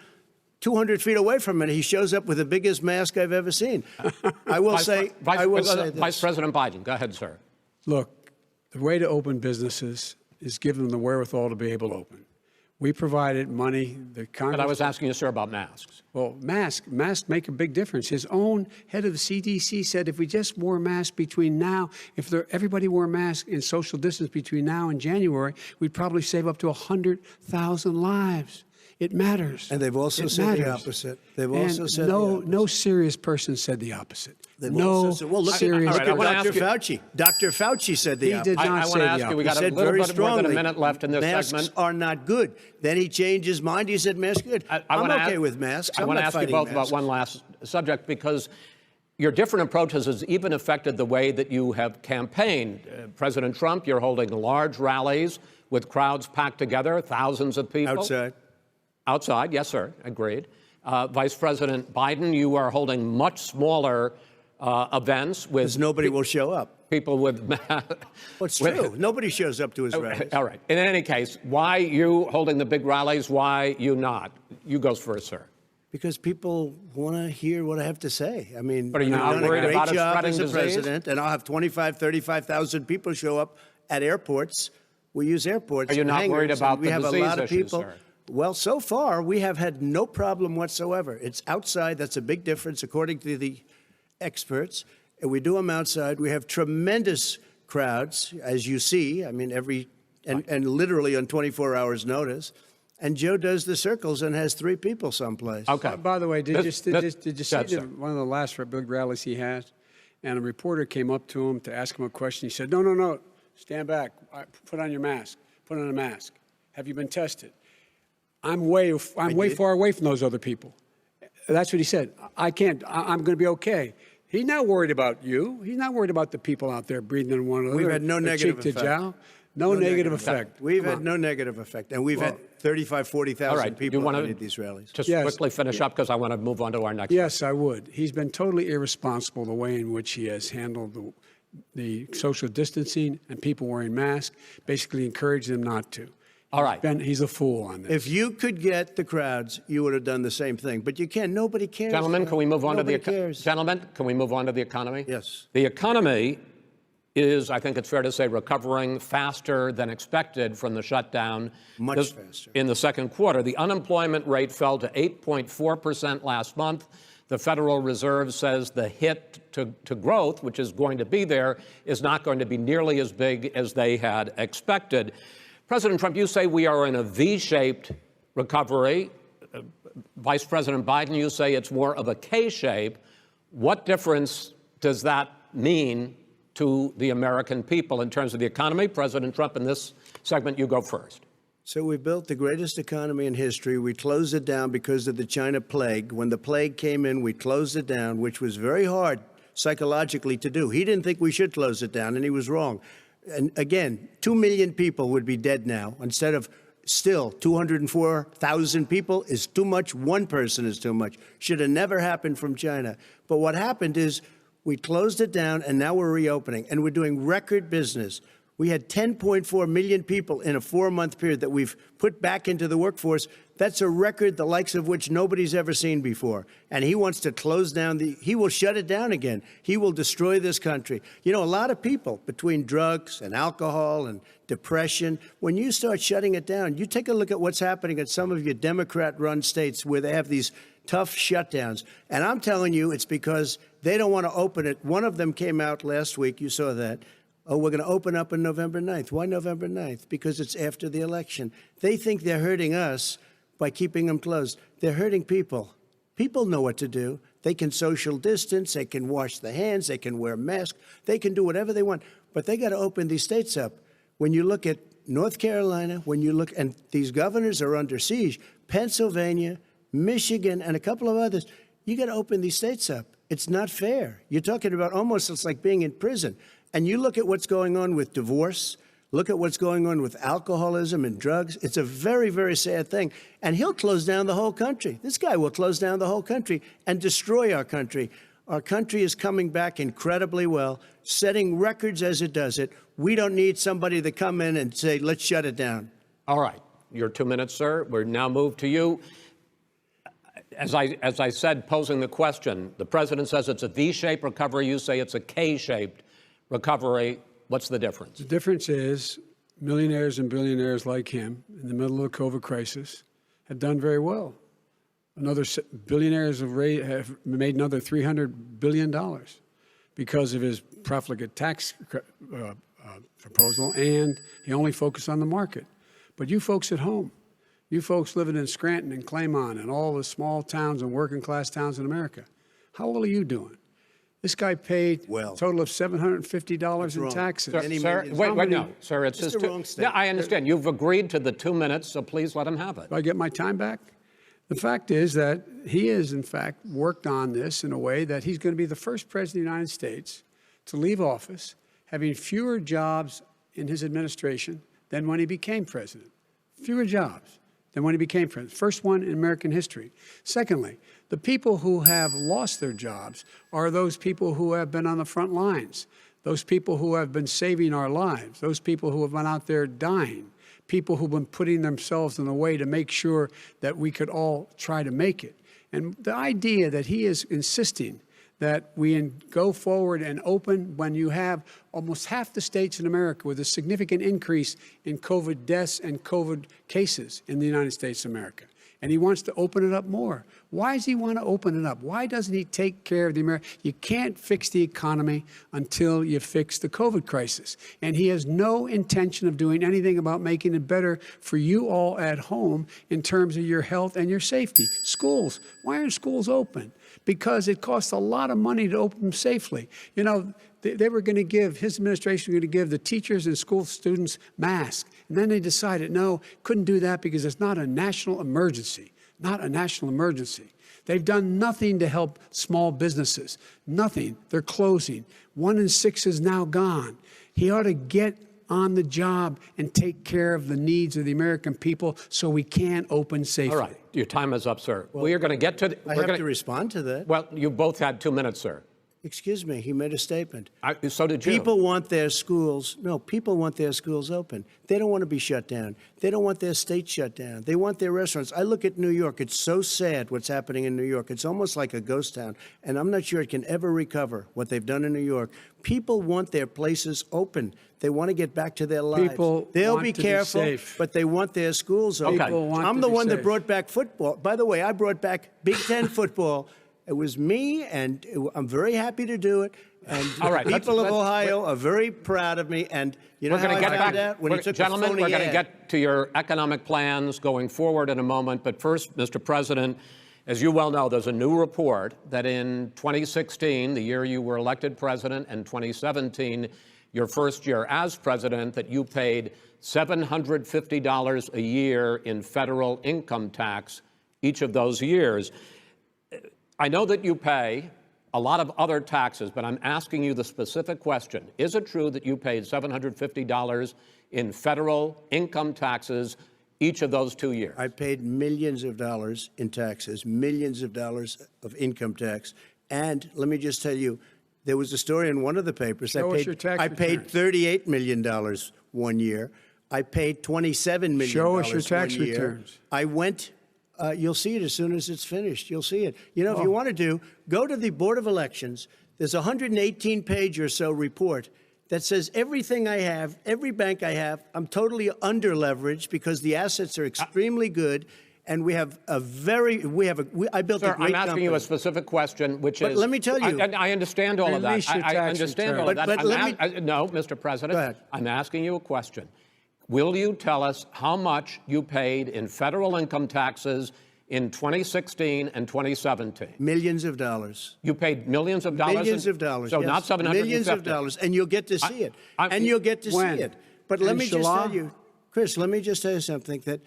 S3: 200 feet away from it. He shows up with the biggest mask I've ever seen. I will say this.
S2: Vice President Biden, go ahead, sir.
S4: Look, the way to open businesses is give them the wherewithal to be able to open. We provided money. The Congress.
S2: But I was asking you, sir, about masks.
S4: Well, masks make a big difference. His own head of the CDC said if we just wore masks between now, everybody wore masks in social distance between now and January, we'd probably save up to 100,000 lives. It matters.
S3: And they've also said the opposite. They've also said
S4: no serious person said the opposite.
S3: Well, look
S4: serious
S3: at
S2: I wanna
S3: Dr.
S2: ask you-
S3: Fauci. Dr. Fauci said the
S4: He
S3: opposite.
S4: did not
S2: I
S4: say
S2: want to
S4: the
S2: ask you, we
S4: opposite.
S2: got a
S3: said
S2: little
S3: very
S2: bit more than a
S3: strongly,
S2: minute left in this
S3: masks
S2: segment.
S3: are not good. Then he changed his mind. He said masks good.
S2: I
S3: I'm
S2: wanna
S3: okay
S2: ask-
S3: with masks.
S2: I
S3: I'm
S2: want to
S3: not
S2: ask you
S3: fighting
S2: both
S3: masks.
S2: about one last subject, because your different approaches has even affected the way that you have campaigned. President Trump, you're holding large rallies with crowds packed together, thousands of people.
S3: Outside.
S2: Outside, yes, sir, agreed. Vice President Biden, you are holding much smaller events with
S3: Because nobody will show up.
S2: people with.
S3: Well, it's true. Nobody shows up to his rallies.
S2: All right. In any case, why you holding the big rallies? Why you not? You goes first, sir.
S3: Because people want to hear what I have to say. I mean,
S2: But are you
S3: I've
S2: not
S3: done a
S2: worried
S3: great
S2: about it
S3: job
S2: spreading
S3: as a
S2: disease?
S3: president, and I'll have 35,000 people show up at airports. We use airports.
S2: Are you
S3: and
S2: not worried
S3: hangars,
S2: about
S3: and we
S2: the
S3: have a
S2: disease
S3: lot of
S2: issues,
S3: people.
S2: sir?
S3: Well, so far we have had no problem whatsoever. It's outside. That's a big difference, according to the experts. And we do them outside. We have tremendous crowds, as you see. I mean, and literally on 24 hours notice. And Joe does the circles and has 3 people someplace.
S2: Okay.
S4: By the way, did you see
S2: sir.
S4: one of the last big rallies he had? And a reporter came up to him to ask him a question. He said, no, stand back. Put on your mask. Put on a mask. Have you been tested? I'm way far away from those other people. That's what he said. I can't. I'm going to be okay. He's not worried about you. He's not worried about the people out there breathing in one another.
S3: We've had no negative
S4: cheek to
S3: effect.
S4: jowl. No negative effect.
S3: We've
S4: Come
S3: had
S4: on.
S3: no negative effect. And we've had 35,000, 40,000
S2: All right.
S3: people
S2: You want
S3: at these rallies.
S2: Just
S4: Yes.
S2: quickly finish up, because I want to move on to our next.
S4: Yes, I would. He's been totally irresponsible the way in which he has handled the social distancing and people wearing masks, basically encouraged them not to.
S2: All right.
S4: He's a fool on this.
S3: If you could get the crowds, you would have done the same thing. But you can't. Nobody cares.
S2: Gentlemen, can we move on to the
S3: Nobody cares.
S2: Gentlemen, can we move on to the economy?
S3: Yes.
S2: The economy is, I think it's fair to say, recovering faster than expected from the shutdown.
S3: Much faster.
S2: In the second quarter, the unemployment rate fell to 8.4% last month. The Federal Reserve says the hit to growth, which is going to be there, is not going to be nearly as big as they had expected. President Trump, you say we are in a V-shaped recovery. Vice President Biden, you say it's more of a K-shape. What difference does that mean to the American people in terms of the economy? President Trump, in this segment, you go first.
S3: So we built the greatest economy in history. We closed it down because of the China plague. When the plague came in, we closed it down, which was very hard psychologically to do. He didn't think we should close it down, and he was wrong. And again, 2 million people would be dead now instead of still 204,000 people is too much. One person is too much. Should have never happened from China. But what happened is we closed it down, and now we're reopening, and we're doing record business. We had 10.4 million people in a 4-month period that we've put back into the workforce. That's a record the likes of which nobody's ever seen before. And he wants to close down he will shut it down again. He will destroy this country. You know, a lot of people, between drugs and alcohol and depression, when you start shutting it down, you take a look at what's happening in some of your Democrat-run states where they have these tough shutdowns. And I'm telling you, it's because they don't want to open it. One of them came out last week. You saw that. Oh, we're going to open up on November 9th. Why November 9th? Because it's after the election. They think they're hurting us by keeping them closed. They're hurting people. People know what to do. They can social distance. They can wash their hands. They can wear masks. They can do whatever they want. But they got to open these states up. When you look at North Carolina, when you look, and these governors are under siege, Pennsylvania, Michigan, and a couple of others, you got to open these states up. It's not fair. You're talking about almost, it's like being in prison. And you look at what's going on with divorce, look at what's going on with alcoholism and drugs. It's a very, very sad thing. And he'll close down the whole country. This guy will close down the whole country and destroy our country. Our country is coming back incredibly well, setting records as it does it. We don't need somebody to come in and say, let's shut it down.
S2: All right. Your 2 minutes, sir. We're now moved to you. As I said, posing the question, the president says it's a V-shaped recovery. You say it's a K-shaped recovery. What's the difference?
S4: The difference is millionaires and billionaires like him in the middle of the COVID crisis have done very well. Billionaires have made another $300 billion because of his profligate tax proposal, and he only focused on the market. But you folks at home, you folks living in Scranton and Claymont and all the small towns and working class towns in America, how well are you doing? This guy paid a total of $750 in taxes.
S2: Sir, wait, no, sir, it's just
S3: wrong statement.
S2: Yeah, I understand. You've agreed to the 2 minutes, so please let him have it.
S4: Do I get my time back? The fact is that he has, in fact, worked on this in a way that he's going to be the first president of the United States to leave office having fewer jobs in his administration than when he became president. Fewer jobs than when he became president. First one in American history. Secondly, the people who have lost their jobs are those people who have been on the front lines, those people who have been saving our lives, those people who have been out there dying, people who've been putting themselves in the way to make sure that we could all try to make it. And the idea that he is insisting that we go forward and open when you have almost half the states in America with a significant increase in COVID deaths and COVID cases in the United States of America. And he wants to open it up more. Why does he want to open it up? Why doesn't he take care of the American? You can't fix the economy until you fix the COVID crisis. And he has no intention of doing anything about making it better for you all at home in terms of your health and your safety. Schools. Why aren't schools open? Because it costs a lot of money to open them safely. You know, they were going to give, his administration was going to give the teachers and school students masks. And then they decided, no, couldn't do that because it's not a national emergency. Not a national emergency. They've done nothing to help small businesses. Nothing. They're closing. 1 in 6 is now gone. He ought to get on the job and take care of the needs of the American people so we can open safely.
S2: All right. Your time is up, sir. Well, we are going to get to...
S3: I have to respond to that.
S2: Well, you both had 2 minutes, sir.
S3: Excuse me, he made a statement.
S2: So did you.
S3: People want their schools, people want their schools open. They don't want to be shut down. They don't want their state shut down. They want their restaurants. I look at New York. It's so sad what's happening in New York. It's almost like a ghost town. And I'm not sure it can ever recover what they've done in New York. People want their places open. They want to get back to their lives. They'll be careful, but they want their schools open. I'm the one that brought back football. By the way, I brought back Big Ten football. It was me, and I'm very happy to do it. And
S2: all right,
S3: people of Ohio are very proud of me. And you know how I found out? When he took
S2: gentlemen,
S3: a phony
S2: we're going to
S3: ad.
S2: get to your economic plans going forward in a moment. But first, Mr. President, as you well know, there's a new report that in 2016, the year you were elected president, and 2017, your first year as president, that you paid $750 a year in federal income tax each of those years. I know that you pay a lot of other taxes, but I'm asking you the specific question. Is it true that you paid $750 in federal income taxes each of those 2 years?
S3: I paid millions of dollars in taxes, millions of dollars of income tax. And let me just tell you, There was a story in one of the papers.
S4: Show us your tax
S3: I paid
S4: returns.
S3: $38 million one year. I paid $27 million
S4: Show us your tax
S3: 1 year.
S4: returns.
S3: I went. You'll see it as soon as it's finished. You'll see it. You know, if you want to go to the Board of Elections. There's a 118-page or so report that says everything I have, every bank I have, I'm totally under-leveraged because the assets are extremely good, and we have a very, I built a
S2: Sir,
S3: great
S2: I'm asking
S3: company.
S2: you a specific question, which is...
S3: But let me tell you...
S2: I understand all of that.
S4: Release your
S2: I
S4: tax
S2: understand all
S4: return.
S2: of that.
S3: But let me...
S2: No, Mr. President,
S3: Go ahead.
S2: I'm asking you a question. Will you tell us how much you paid in federal income taxes in 2016 and 2017?
S3: Millions of dollars.
S2: You paid millions of dollars?
S3: Millions of dollars,
S2: So
S3: yes.
S2: not 750?
S3: Millions of dollars, and you'll get to see it.
S2: when?
S3: You'll get to see it. But let me just
S4: Inshallah?
S3: tell you, Chris, let me just tell you something, that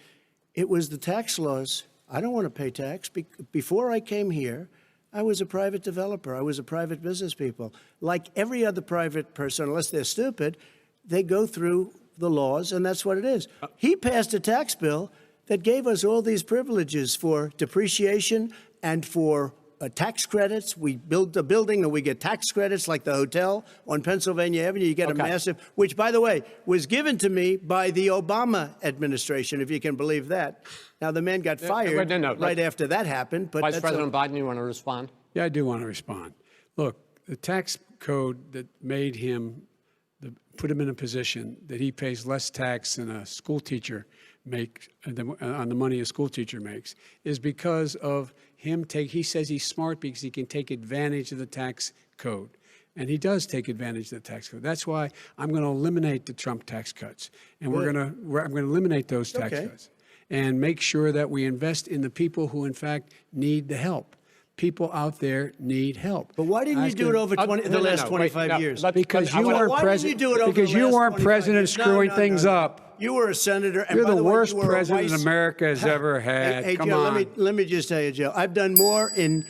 S3: it was the tax laws. I don't want to pay tax. Before I came here, I was a private developer. I was a private business people. Like every other private person, unless they're stupid, they go through the laws, and that's what it is. He passed a tax bill that gave us all these privileges for depreciation and for tax credits. We build a building and we get tax credits, like the hotel on Pennsylvania Avenue. You get a massive, which, by the way, was given to me by the Obama administration, if you can believe that. Now, the man got fired right after that happened. But
S2: Vice President Biden, you want to respond?
S4: Yeah, I do want to respond. Look, the tax code that made him, put him in a position that he pays less tax than a school teacher makes on the money a school teacher makes is because of him he says he's smart because he can take advantage of the tax code. And he does take advantage of the tax code. That's why I'm going to eliminate the Trump tax cuts. And I'm going to eliminate those tax cuts and make sure that we invest in the people who, in fact, need the help. People out there need help.
S3: But why didn't you do it over the last 25 years?
S4: Because you weren't president. Because you weren't president screwing things up.
S3: You were a senator. And
S4: You're
S3: by
S4: the
S3: way,
S4: worst
S3: you were
S4: president America has ever had.
S3: Hey,
S4: Come
S3: Joe,
S4: on.
S3: let me just tell you, Joe. I've done more in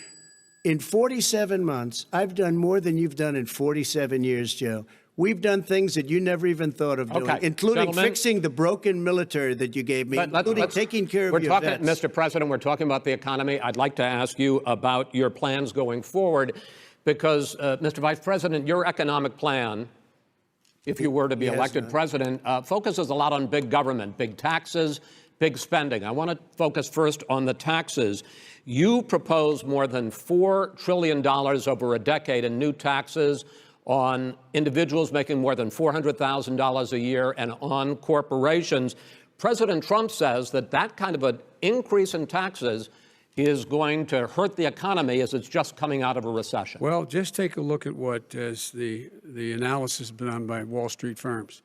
S3: 47 months. I've done more than you've done in 47 years, Joe. We've done things that you never even thought of doing, including fixing the broken military that you gave me, including taking care of your vets.
S2: Mr. President, we're talking about the economy. I'd like to ask you about your plans going forward because, Mr. Vice President, your economic plan, if you were to be elected president, focuses a lot on big government, big taxes, big spending. I want to focus first on the taxes. You propose more than $4 trillion over a decade in new taxes on individuals making more than $400,000 a year and on corporations. President Trump says that that kind of an increase in taxes is going to hurt the economy as it's just coming out of a recession.
S4: Well, just take a look at what as the analysis done by Wall Street firms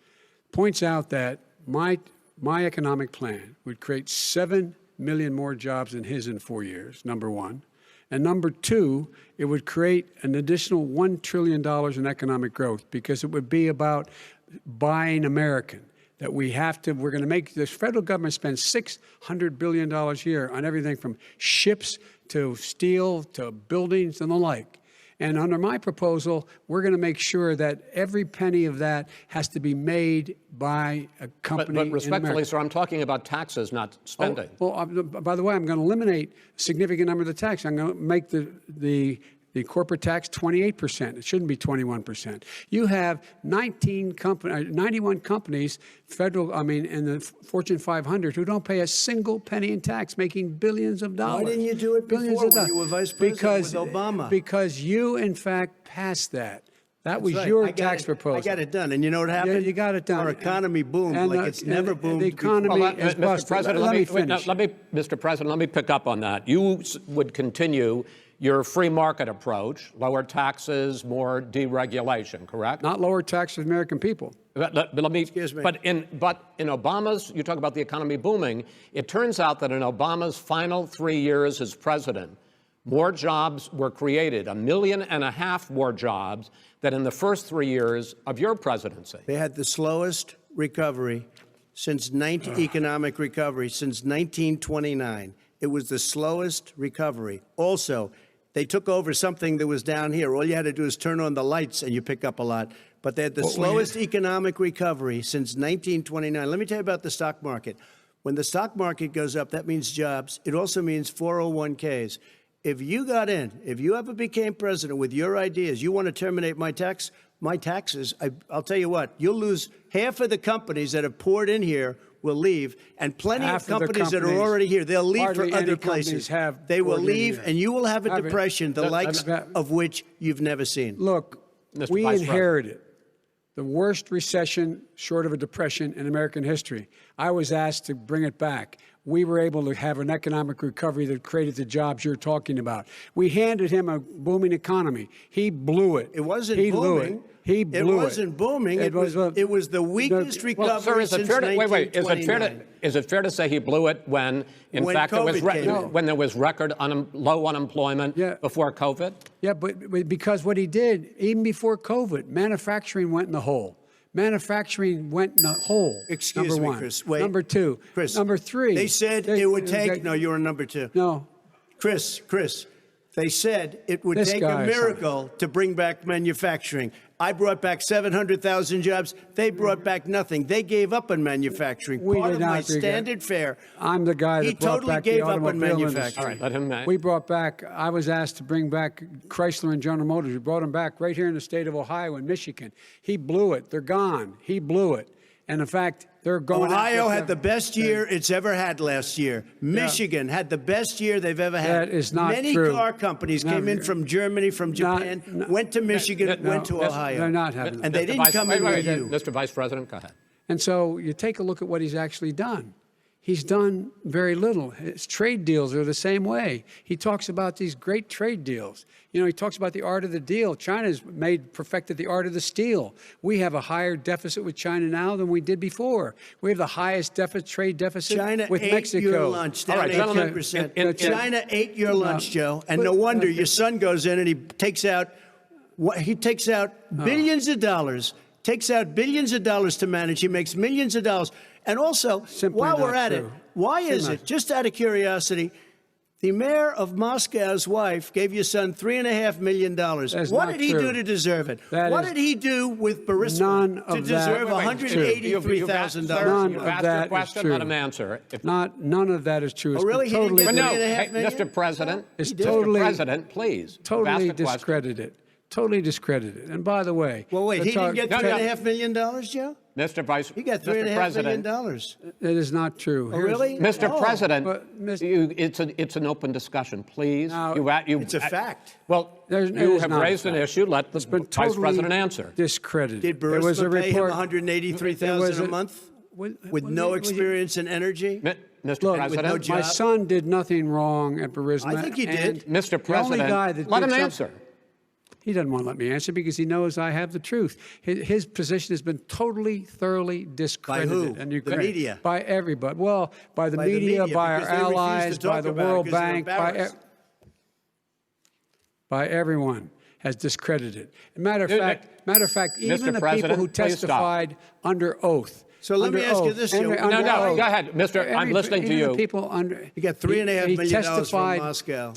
S4: points out that my economic plan would create 7 million more jobs than his in 4 years, number one. And number two, it would create an additional $1 trillion in economic growth because it would be about buying American. That we're going to make this federal government spend $600 billion a year on everything from ships to steel to buildings and the like. And under my proposal, we're going to make sure that every penny of that has to be made by a company.
S2: But respectfully, sir, I'm talking about taxes, not spending.
S4: By the way, I'm going to eliminate a significant number of the tax. I'm going to make the corporate tax 28%. It shouldn't be 21%. You have 91 companies, in the Fortune 500 who don't pay a single penny in tax, making billions of dollars.
S3: Why didn't you do it before when you were vice president with Obama?
S4: Because you, in fact, passed that. That was your tax proposal.
S3: I got it done. And you know what happened?
S4: Yeah, you got it done.
S3: Our economy boomed like it's never boomed
S4: The economy is busted.
S2: Mr. President,
S4: let me finish.
S2: Mr. President, let me pick up on that. You would continue your free market approach, lower taxes, more deregulation, correct?
S4: Not lower taxes for American people.
S2: But let me. Excuse me. But in Obama's, you talk about the economy booming. It turns out that in Obama's final 3 years as president, more jobs were created, 1.5 million more jobs than in the first 3 years of your presidency.
S3: They had the slowest recovery economic recovery since 1929. It was the slowest recovery. Also, they took over something that was down here. All you had to do is turn on the lights and you pick up a lot. But they had the slowest economic recovery since 1929. Let me tell you about the stock market. When the stock market goes up, that means jobs. It also means 401ks. if you got in, if you ever became president with your ideas, you want to terminate my taxes, I'll tell you what, you'll lose half of the companies that have poured in here will leave, and plenty
S4: Half
S3: of companies that are
S4: companies,
S3: already here, they'll leave for
S4: hardly any
S3: other
S4: companies
S3: places.
S4: have
S3: They will
S4: poured in
S3: leave,
S4: here.
S3: and you will have a depression, the likes of which you've never seen.
S4: Look,
S2: Mr.
S4: we
S2: Vice
S4: inherited the worst recession short of a depression in American history. I was asked to bring it back. We were able to have an economic recovery that created the jobs you're talking about. We handed him a booming economy. He blew it.
S3: It wasn't
S4: he blew
S3: booming.
S4: it. He blew
S3: It wasn't booming. It was the weakest recovery
S2: Well, sir, is it
S3: since
S2: fair to, wait,
S3: 1929.
S2: is it fair to say he blew it when, in
S3: When
S2: fact, there was
S3: COVID came in.
S2: when there was record low unemployment before COVID?
S4: Yeah, but because what he did, even before COVID, manufacturing went in the hole. Manufacturing went in the hole.
S3: Excuse
S4: number
S3: me,
S4: one.
S3: Chris. Wait.
S4: Number two.
S3: Chris.
S4: Number three.
S3: They said it would take. No, you were number two.
S4: No.
S3: Chris. They said it would
S4: This
S3: take a
S4: guy is
S3: miracle to bring back manufacturing. I brought back 700,000 jobs. They brought back nothing. They gave up on manufacturing.
S4: We
S3: Part
S4: did
S3: of
S4: not
S3: my
S4: agree.
S3: standard fare.
S4: I'm the guy that
S3: He
S4: brought
S3: totally
S4: back
S3: gave
S4: the
S3: up on
S4: automobile
S3: manufacturing.
S2: All right, let him.
S4: We brought back, I was asked to bring back Chrysler and General Motors. We brought them back right here in the state of Ohio and Michigan. He blew it. They're gone. He blew it. And in fact, they're going
S3: Ohio
S4: after
S3: had the best year it's ever had last year. Michigan had the best year they've ever had.
S4: That is not
S3: Many
S4: true.
S3: car companies
S4: No,
S3: came in from Germany, from Japan, went to Michigan, went to Ohio.
S4: They're not having
S3: And
S4: that.
S3: they didn't come in with you.
S2: Mr. Vice President, go ahead.
S4: And so you take a look at what he's actually done. He's done very little. His trade deals are the same way. He talks about these great trade deals. You know, he talks about the art of the deal. China's perfected the art of the steal. We have a higher deficit with China now than we did before. We have the highest trade deficit
S3: China
S4: with
S3: ate
S4: Mexico.
S3: your lunch, down
S2: All right, gentlemen,
S3: 18%. China ate your lunch, Joe. And no wonder your son goes in and he takes out billions of dollars, to manage. He makes millions of dollars. And also,
S4: Simply
S3: while we're
S4: not
S3: at it,
S4: true.
S3: why is it, just out of curiosity, the mayor of Moscow's wife gave your son $3.5 million.
S4: That's
S3: What
S4: not
S3: did he
S4: true.
S3: do to deserve it?
S4: That
S3: What
S4: is
S3: did he do with Burisma
S4: none
S3: to
S4: of that
S3: deserve
S4: is true.
S3: $183,000?
S4: None
S2: You've
S4: of
S2: asked
S4: that
S2: your
S4: is
S2: question,
S4: true.
S2: let him answer.
S4: None of that is true. It's
S3: really? He didn't
S4: totally,
S3: get
S2: But no,
S3: $3.5
S2: hey,
S3: million?
S2: Mr. President,
S4: It's
S2: Mr.
S4: totally-
S2: President, please.
S4: totally
S2: ask a question.
S4: discredited. Totally discredited. And by the way,
S3: Well, wait, he didn't get
S2: No, no.
S3: $3.5 million, Joe?
S2: Mr. Vice
S3: He got
S2: Mr.
S3: $3.5 million.
S2: President,
S4: it is not true.
S3: Oh, really?
S2: Mr.
S3: Oh.
S2: President,
S4: But, Mr.
S2: it's an open discussion, please.
S4: Now,
S3: It's a fact.
S2: Well,
S4: It
S2: you
S4: is
S2: have
S4: not a
S2: raised an
S4: fact.
S2: شه. Let the
S4: It's been
S2: Vice
S4: totally
S2: President answer.
S4: discredited.
S3: Did
S4: There was a
S3: Burisma pay him
S4: report.
S3: $183,000 a month with no experience in energy?
S2: Mr.
S4: Look,
S2: President,
S3: no
S4: My
S3: job?
S4: son did nothing wrong at Burisma.
S3: I think he
S4: and
S3: did.
S2: Mr.
S4: the only
S2: President,
S4: guy that
S2: let
S4: did
S2: him
S4: something-
S2: answer.
S4: He doesn't want to let me answer because he knows I have the truth. His position has been totally, thoroughly discredited.
S3: who?
S4: And
S3: The media?
S4: By everybody. Well, by the
S3: By the
S4: media,
S3: media,
S4: by our
S3: because they refuse to
S4: allies, by
S3: talk
S4: the
S3: about it
S4: World
S3: because they're
S4: Bank,
S3: embarrassed.
S4: by everyone has discredited. Matter of
S2: Dude,
S4: fact, even
S2: Mr.
S4: the
S2: President,
S4: people who
S2: please stop.
S4: testified under oath.
S3: So let me
S4: under
S3: ask you
S4: oath,
S3: this, Joe.
S4: under
S3: No,
S2: No,
S4: oath.
S2: go ahead, Mr. I'm listening to
S4: Even
S2: you.
S4: the people under,
S3: He got $3.5 million from
S4: testified-
S3: Moscow.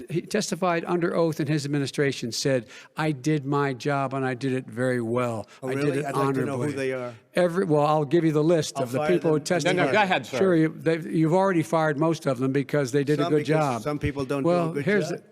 S4: He testified under oath in his administration, said, I did my job and I did it very well.
S3: Oh,
S4: I
S3: really?
S4: did it
S3: I'd like to
S4: honorably.
S3: know who they are.
S4: Well, I'll give you the list
S3: I'll
S4: of the
S3: fire
S4: people who
S3: them.
S4: testified.
S2: No, go ahead, sir.
S4: Sure, you've already fired most of them because they did a
S3: Some,
S4: good
S3: because
S4: job.
S3: some people don't
S4: well,
S3: do a good
S4: here's
S3: job.
S4: The,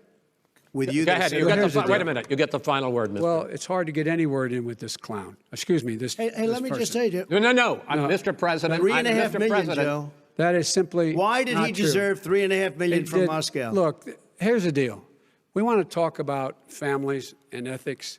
S3: With you,
S2: Go
S3: they
S2: ahead.
S3: say-
S2: You get
S4: here's the
S2: wait
S4: deal.
S2: a minute. You get the final word, Mr.
S4: well, it's hard to get any word in with this clown. Excuse me, this
S3: Hey,
S4: this
S3: let me just
S4: person.
S3: say,
S2: No. I'm Mr. President. I'm
S3: $3.5
S2: Mr.
S3: million,
S2: President.
S3: Joe.
S4: That is simply
S3: Why did
S4: not
S3: he
S4: true.
S3: deserve $3.5 million
S4: It
S3: from
S4: did-
S3: Moscow?
S4: Look, here's the deal. We want to talk about families and ethics.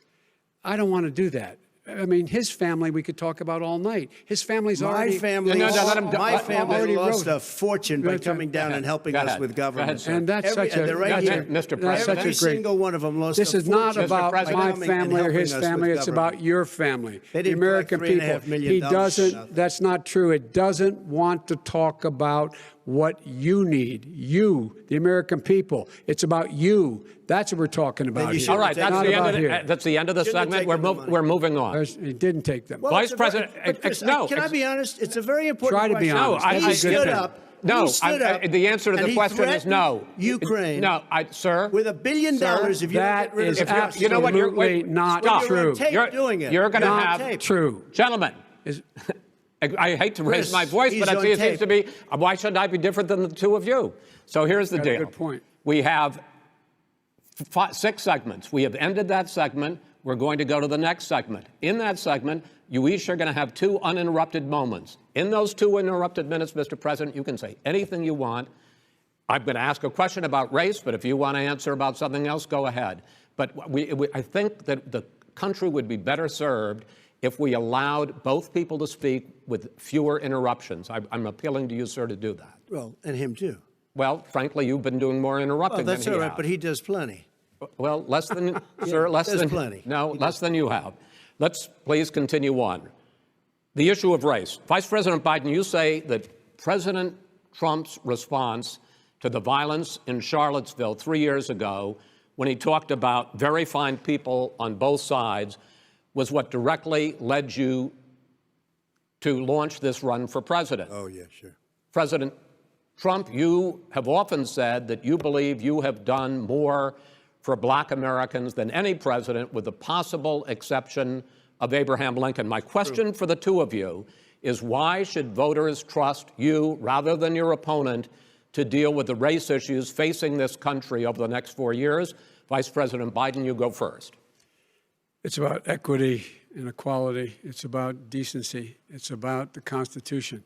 S4: I don't want to do that. I mean, his family we could talk about all night. His family's
S3: My
S4: already
S3: family,
S2: No, let him-
S3: my
S2: let-
S3: family
S4: already
S3: lost
S4: wrote-
S3: a fortune by
S4: That's
S3: coming
S4: right.
S3: down
S2: Go
S3: and
S2: ahead.
S3: helping
S2: Go
S3: us
S2: ahead.
S3: with
S2: Go ahead,
S3: government.
S2: sir.
S4: And that's such
S3: they're
S4: a
S3: right
S2: That's
S3: here.
S2: it, Mr.
S4: That's
S2: President.
S4: such a
S3: Every
S4: great.
S3: single one of them lost
S4: This
S3: a
S4: is not
S3: fortune
S4: about
S2: President.
S4: my
S3: coming and
S4: family or
S3: helping
S4: his
S3: us with
S4: family. It's
S3: government.
S4: about your family,
S3: They
S4: the
S3: didn't
S4: American
S3: collect $3.5
S4: people.
S3: million
S4: He
S3: for
S4: doesn't.
S3: nothing.
S4: That's not true. It doesn't want to talk about what you need. You, the American people. It's about you. That's what we're talking about
S3: you
S4: here.
S3: should
S2: All right,
S3: Not
S2: that's the end of the
S3: Shouldn't have
S2: segment.
S3: taken the money.
S2: We're moving on.
S4: He didn't take them.
S3: Well,
S2: Vice
S3: it's a very-
S2: President,
S3: but Chris,
S2: no,
S3: can I be honest? It's a very important
S4: Try to be
S3: question.
S4: honest.
S2: No,
S3: He
S2: I
S3: stood
S2: get it.
S3: up.
S2: No,
S3: he stood up,
S2: the answer to
S3: and
S2: the
S3: he
S2: question is
S3: threatened
S2: no.
S3: Ukraine.
S2: No, sir.
S3: With $1 billion, if you don't
S4: That
S3: get rid
S4: is
S3: of the
S2: you know what, you're-
S4: absolutely
S2: wait,
S4: not
S2: stop.
S3: You're on
S4: true.
S3: tape doing it.
S2: You're going to
S3: Not
S2: have
S3: tape.
S4: True.
S2: Gentlemen,
S4: Is-
S2: I hate to raise
S3: Chris,
S2: my voice,
S3: he's
S2: but
S3: on
S2: it seems
S3: tape.
S2: to be, why should I be different than the two of you? So here's the
S4: Got a
S2: deal.
S4: good point.
S2: We have 6 segments. We have ended that segment. We're going to go to the next segment. In that segment, you each are going to have 2 uninterrupted moments. In those 2 uninterrupted minutes, Mr. President, you can say anything you want. I'm going to ask a question about race, but if you want to answer about something else, go ahead. But I think that the country would be better served if we allowed both people to speak with fewer interruptions. I'm appealing to you, sir, to do that.
S3: Well, and him too.
S2: Well, frankly, you've been doing more interrupting
S3: That's
S2: than
S3: all
S2: he
S3: right,
S2: has.
S3: but he does plenty.
S2: Well, less than, sir, less
S3: there's
S2: than,
S3: plenty.
S2: no, less than you have. Let's please continue on. The issue of race. Vice President Biden, you say that President Trump's response to the violence in Charlottesville 3 years ago, when he talked about very fine people on both sides, was what directly led you to launch this run for president.
S3: Oh, yeah, sure.
S2: President Trump, you have often said that you believe you have done more for Black Americans than any president, with the possible exception of Abraham Lincoln. My question for the 2 of you is, why should voters trust you rather than your opponent to deal with the race issues facing this country over the next 4 years? Vice President Biden, you go first.
S4: It's about equity and equality. It's about decency. It's about the Constitution.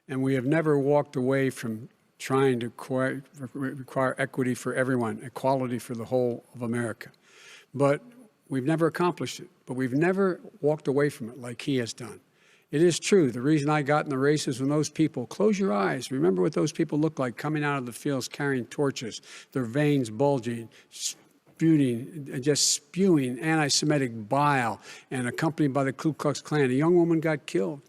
S4: And we have never walked away from trying to require equity for everyone, equality for the whole of America. But we've never accomplished it. But we've never walked away from it like he has done. It is true. The reason I got in the race is when those people, close your eyes, remember what those people look like coming out of the fields carrying torches, their veins bulging, just spewing anti-Semitic bile, and accompanied by the Ku Klux Klan. A young woman got killed.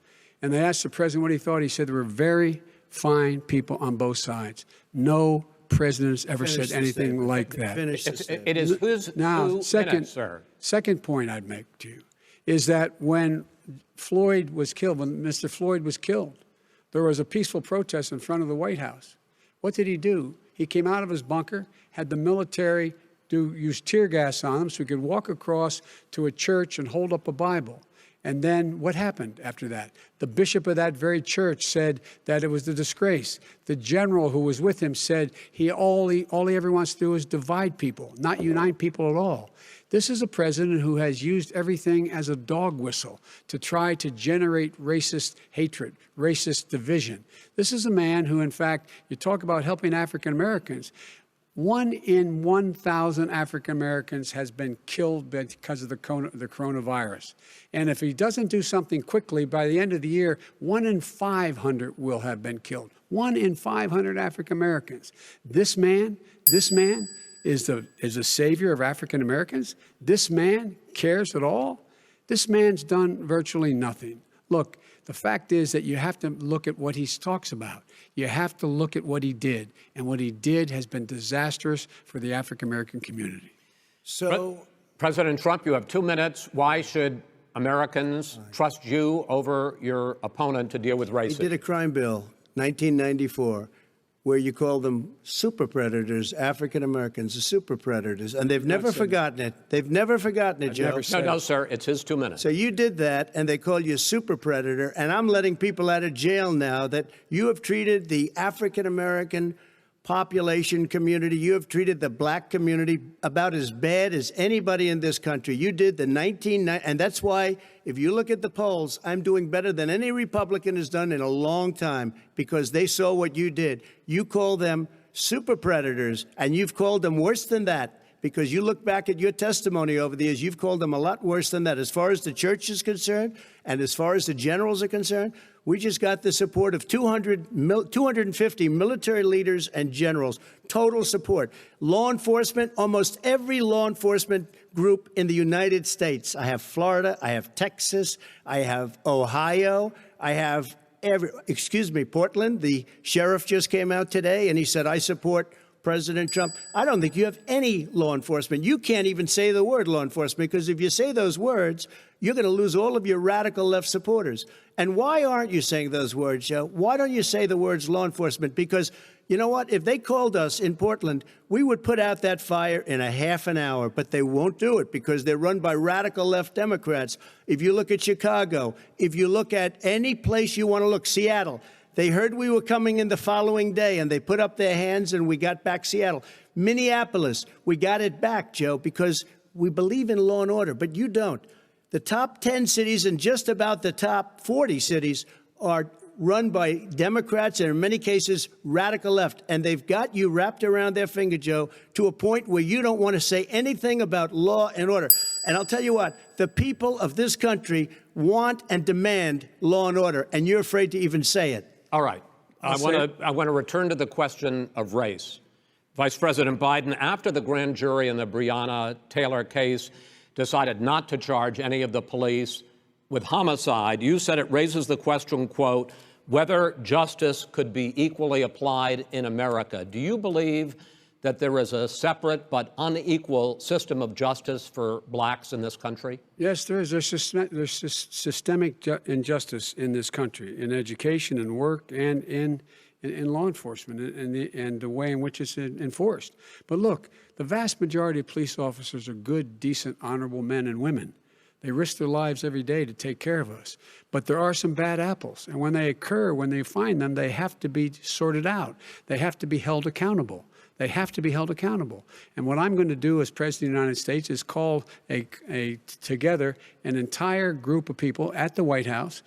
S4: And they asked the president what he thought. He said there were very fine people on both sides. No president has ever said anything like that.
S2: It is whose
S4: Now,
S2: minutes, sir.
S4: second point I'd make to you is that when Floyd was killed, when Mr. Floyd was killed, there was a peaceful protest in front of the White House. What did he do? He came out of his bunker, had the military use tear gas on him so he could walk across to a church and hold up a Bible. And then what happened after that? The bishop of that very church said that it was a disgrace. The general who was with him said all he ever wants to do is divide people, not unite people at all. This is a president who has used everything as a dog whistle to try to generate racist hatred, racist division. This is a man who, in fact, you talk about helping African Americans. 1 in 1,000 African Americans has been killed because of the coronavirus. And if he doesn't do something quickly, by the end of the year, 1 in 500 will have been killed. 1 in 500 African Americans. This man is the savior of African Americans. This man cares at all. This man's done virtually nothing. Look, the fact is that you have to look at what he talks about. You have to look at what he did. And what he did has been disastrous for the African-American community.
S3: So,
S2: President Trump, you have 2 minutes. Why should Americans trust you over your opponent to deal with racism?
S3: he did a crime bill, 1994, where you call them super predators, African Americans, the super predators, and they've never forgotten it. They've never forgotten it, Joe.
S2: No, sir, it's his 2 minutes.
S3: So you did that, and they call you a super predator, and I'm letting people out of jail now that you have treated the African American population community, you have treated the black community about as bad as anybody in this country. You did the and that's why, if you look at the polls, I'm doing better than any Republican has done in a long time, because they saw what you did. You call them super predators, and you've called them worse than that, because you look back at your testimony over the years, you've called them a lot worse than that. As far as the church is concerned, and as far as the generals are concerned, we just got the support of 250 military leaders and generals, total support. Law enforcement, almost every law enforcement group in the United States. I have Florida, I have Texas, I have Ohio, I have Portland. The sheriff just came out today and he said, I support President Trump. I don't think you have any law enforcement. You can't even say the word law enforcement, because if you say those words, you're going to lose all of your radical left supporters. And why aren't you saying those words, Joe? Why don't you say the words law enforcement? Because you know what? If they called us in Portland, we would put out that fire in a half an hour, but they won't do it because they're run by radical left Democrats. If you look at Chicago, if you look at any place you want to look, Seattle, They heard we were coming in the following day, and they put up their hands, and we got back Seattle. Minneapolis, we got it back, Joe, because we believe in law and order, but you don't. The top 10 cities and just about the top 40 cities are run by Democrats and in many cases radical left. And they've got you wrapped around their finger, Joe, to a point where you don't want to say anything about law and order. And I'll tell you what, the people of this country want and demand law and order, and you're afraid to even say it.
S2: All right. I want to return to the question of race. Vice President Biden, after the grand jury in the Breonna Taylor case decided not to charge any of the police with homicide, you said it raises the question, quote, whether justice could be equally applied in America. Do you believe that there is a separate but unequal system of justice for blacks in this country?
S4: Yes, there is. There's systemic injustice in this country, in education and work and in law enforcement and the way in which it's enforced. But look, the vast majority of police officers are good, decent, honorable men and women. They risk their lives every day to take care of us. But there are some bad apples. And when they occur, when they find them, they have to be sorted out. They have to be held accountable. They have to be held accountable. And what I'm going to do as President of the United States is call together an entire group of people at the White House,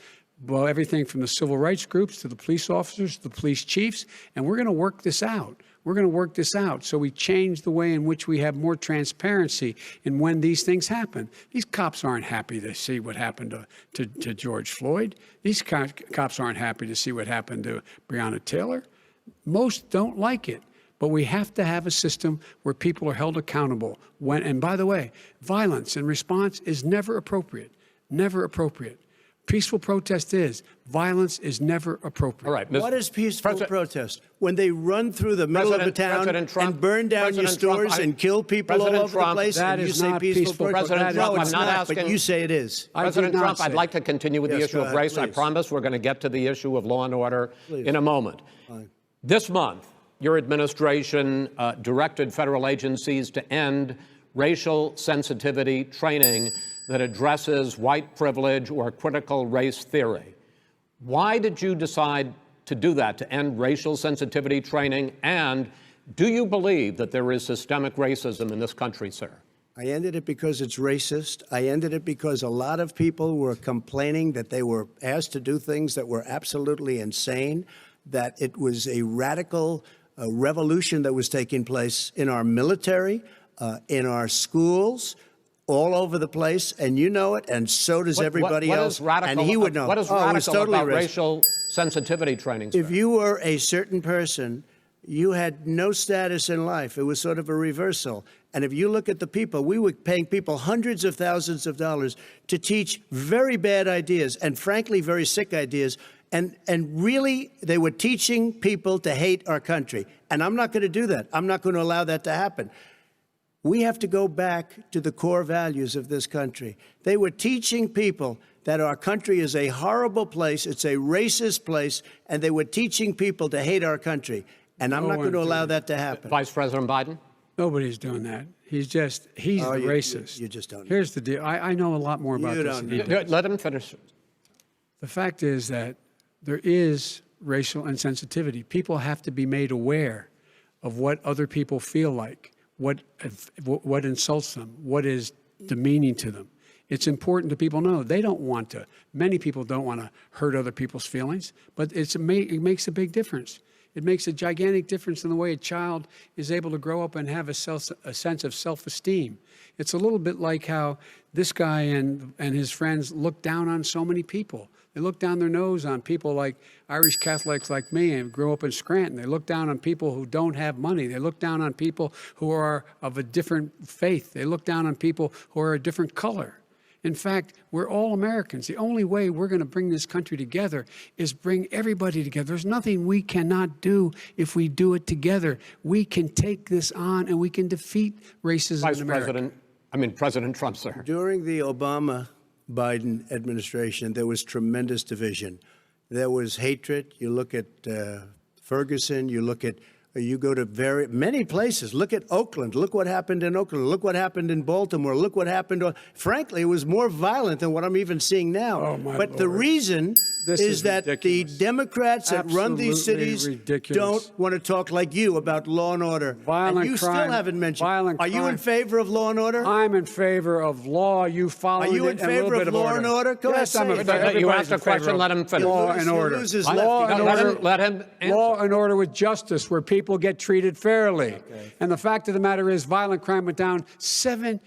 S4: well, everything from the civil rights groups to the police officers, to the police chiefs, and we're going to work this out. We're going to work this out so we change the way in which we have more transparency in when these things happen. These cops aren't happy to see what happened to George Floyd. These cops aren't happy to see what happened to Breonna Taylor. Most don't like it. But we have to have a system where people are held accountable. And by the way, violence in response is never appropriate. Never appropriate. Peaceful protest is. Violence is never appropriate.
S2: All right.
S3: What is peaceful protest? When they run through the middle of the town and burn down your stores and kill people all over the place,
S4: that
S3: and you
S4: is
S3: say
S4: not
S3: peaceful protest?
S2: President Trump,
S3: No, it's
S2: I'm not
S3: not,
S2: asking.
S3: but you say it is.
S2: President Trump, I'd like to continue with the issue of race. I
S3: please.
S2: promise we're going to get to the issue of law and order in a moment. This month, your administration directed federal agencies to end racial sensitivity training that addresses white privilege or critical race theory. Why did you decide to do that, to end racial sensitivity training? And do you believe that there is systemic racism in this country, sir?
S3: I ended it because it's racist. I ended it because a lot of people were complaining that they were asked to do things that were absolutely insane, that it was a radical revolution that was taking place in our military, in our schools, all over the place, and you know it, and so does everybody else. And he would know.
S2: What is radical about racial sensitivity training, sir?
S3: If you were a certain person, you had no status in life. It was sort of a reversal. And if you look at the people, we were paying people hundreds of thousands of dollars to teach very bad ideas and, frankly, very sick ideas. And really, they were teaching people to hate our country. And I'm not going to do that. I'm not going to allow that to happen. We have to go back to the core values of this country. They were teaching people that our country is a horrible place, it's a racist place, and they were teaching people to hate our country. And I'm not going to allow that to happen.
S2: Vice President Biden?
S4: Nobody's doing that. He's the racist.
S3: You just don't know.
S4: Here's the deal. I know a lot more about this than he does.
S2: Let him finish.
S4: The fact is that there is racial insensitivity. People have to be made aware of what other people feel like, what insults them, what is demeaning to them. It's important to people know they don't want to. Many people don't want to hurt other people's feelings, but it makes a big difference. It makes a gigantic difference in the way a child is able to grow up and have a sense of self-esteem. It's a little bit like how this guy and his friends look down on so many people. They look down their nose on people like Irish Catholics like me and grew up in Scranton. They look down on people who don't have money. They look down on people who are of a different faith. They look down on people who are a different color. In fact, we're all Americans. The only way we're going to bring this country together is bring everybody together. There's nothing we cannot do if we do it together. We can take this on and we can defeat racism in America.
S2: President Trump, sir.
S3: During the Obama-Biden administration, there was tremendous division. There was hatred. You look at Ferguson, you go to many places. Look at Oakland. Look what happened in Oakland. Look what happened in Baltimore. Look what happened. Frankly, it was more violent than what I'm even seeing now.
S4: Oh, my
S3: but
S4: Lord.
S3: the reason
S4: This
S3: is
S4: is
S3: that
S4: ridiculous.
S3: the Democrats that run these
S4: Absolutely
S3: cities
S4: ridiculous.
S3: don't want to talk like you about law and order.
S4: Violent
S3: and you
S4: crime,
S3: still haven't mentioned.
S4: violent
S3: Are you in
S4: crime.
S3: favor of law and order?
S4: I'm in favor of law. You follow it.
S3: Are you in
S4: and a little
S3: favor
S4: bit
S3: of law and order? Go
S4: yes,
S3: ahead,
S4: I'm
S3: say
S4: in
S3: it.
S4: favor.
S2: You
S4: Everybody's
S2: asked a
S4: in favor
S2: question,
S4: of
S2: let him finish.
S4: Law and order.
S3: Lose his
S4: Law
S3: lefty.
S4: and
S2: Let
S4: order.
S2: him- let him answer.
S4: Law and order with justice, where people get treated fairly. And the fact of the matter is, violent crime went down 17%,